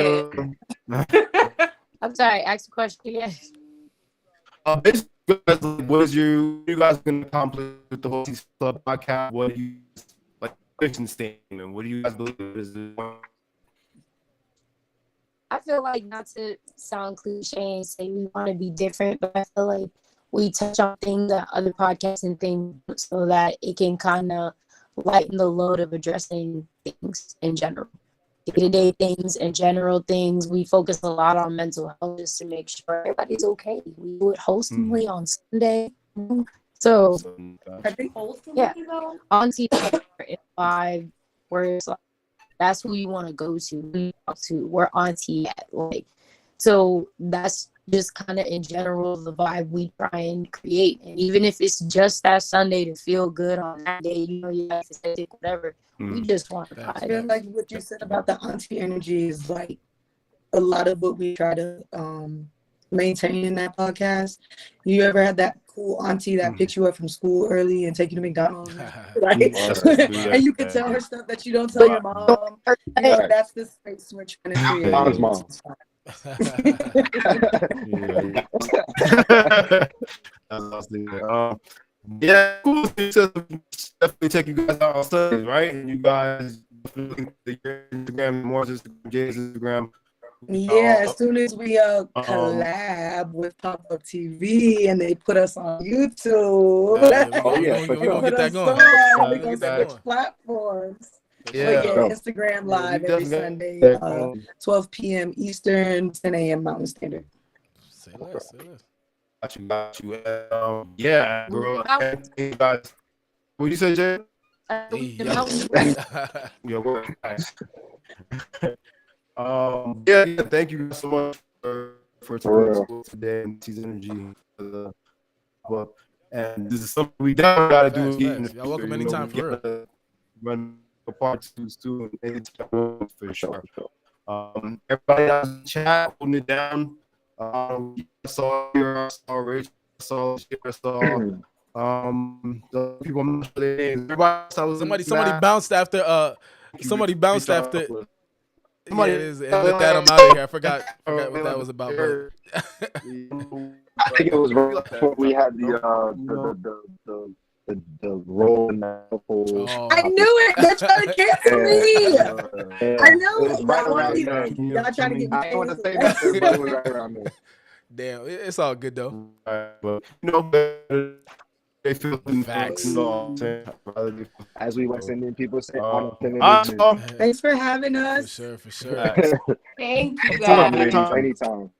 Speaker 6: ahead.
Speaker 7: I'm sorry. Ask the question again.
Speaker 2: Basically, what is you guys going to accomplish with the whole Season Club podcast? What do you like? Mission statement. What do you guys believe is the one?
Speaker 7: I feel like, not to sound cliche and say we want to be different, but I feel like we touch on things that other podcasts and things so that it can kind of lighten the load of addressing things in general. Day-to-day things and general things. We focus a lot on mental health just to make sure everybody's okay. We do it wholesomely on Sunday. So
Speaker 4: I think
Speaker 7: on TV at 5, where it's like, that's who you want to go to. We're on TV at, like, so that's just kind of in general the vibe we try and create. And even if it's just that Sunday to feel good on that day, you know, you have to say whatever. We just want to vibe.
Speaker 4: I feel like what you said about the auntie energy is like a lot of what we try to maintain in that podcast. You ever had that cool auntie that picks you up from school early and take you to McDonald's, right? And you can tell her stuff that you don't tell your mom. You know, that's the space we're trying to create.
Speaker 3: Mom's mom.
Speaker 2: Yeah, cool. Definitely check you guys out on Sundays, right? And you guys definitely link to your Instagram, more Jada's Instagram.
Speaker 4: Yeah, as soon as we collab with Pop Up TV and they put us on YouTube,
Speaker 1: we're gonna get that going.
Speaker 4: We're gonna switch platforms.
Speaker 2: Yeah.
Speaker 4: Instagram live every Sunday, 12 p.m. Eastern, 10 a.m. Mountain Standard.
Speaker 1: Say less.
Speaker 2: Got you. Yeah, girl. Hey, guys. What you say, Jay? Yeah. Thank you so much for today and T's energy. And this is something we definitely gotta do.
Speaker 1: Y'all welcome anytime, for real.
Speaker 2: Run a part 2 anytime for sure. Everybody else in the chat, holding it down. I saw Rachel, I saw the people. I'm not sure their names.
Speaker 1: Somebody bounced after. Somebody bounced after. Somebody and let that I'm out of here. I forgot what that was about.
Speaker 3: I think it was right before we had the role in that whole.
Speaker 4: I knew it. They're trying to cancel me. I know. Y'all trying to get me canceled.
Speaker 1: Damn, it's all good though.
Speaker 2: But they feel
Speaker 1: facts.
Speaker 3: As we West Indian people say,
Speaker 4: thanks for having us.
Speaker 1: For sure.
Speaker 6: Thank you guys.
Speaker 3: Anytime.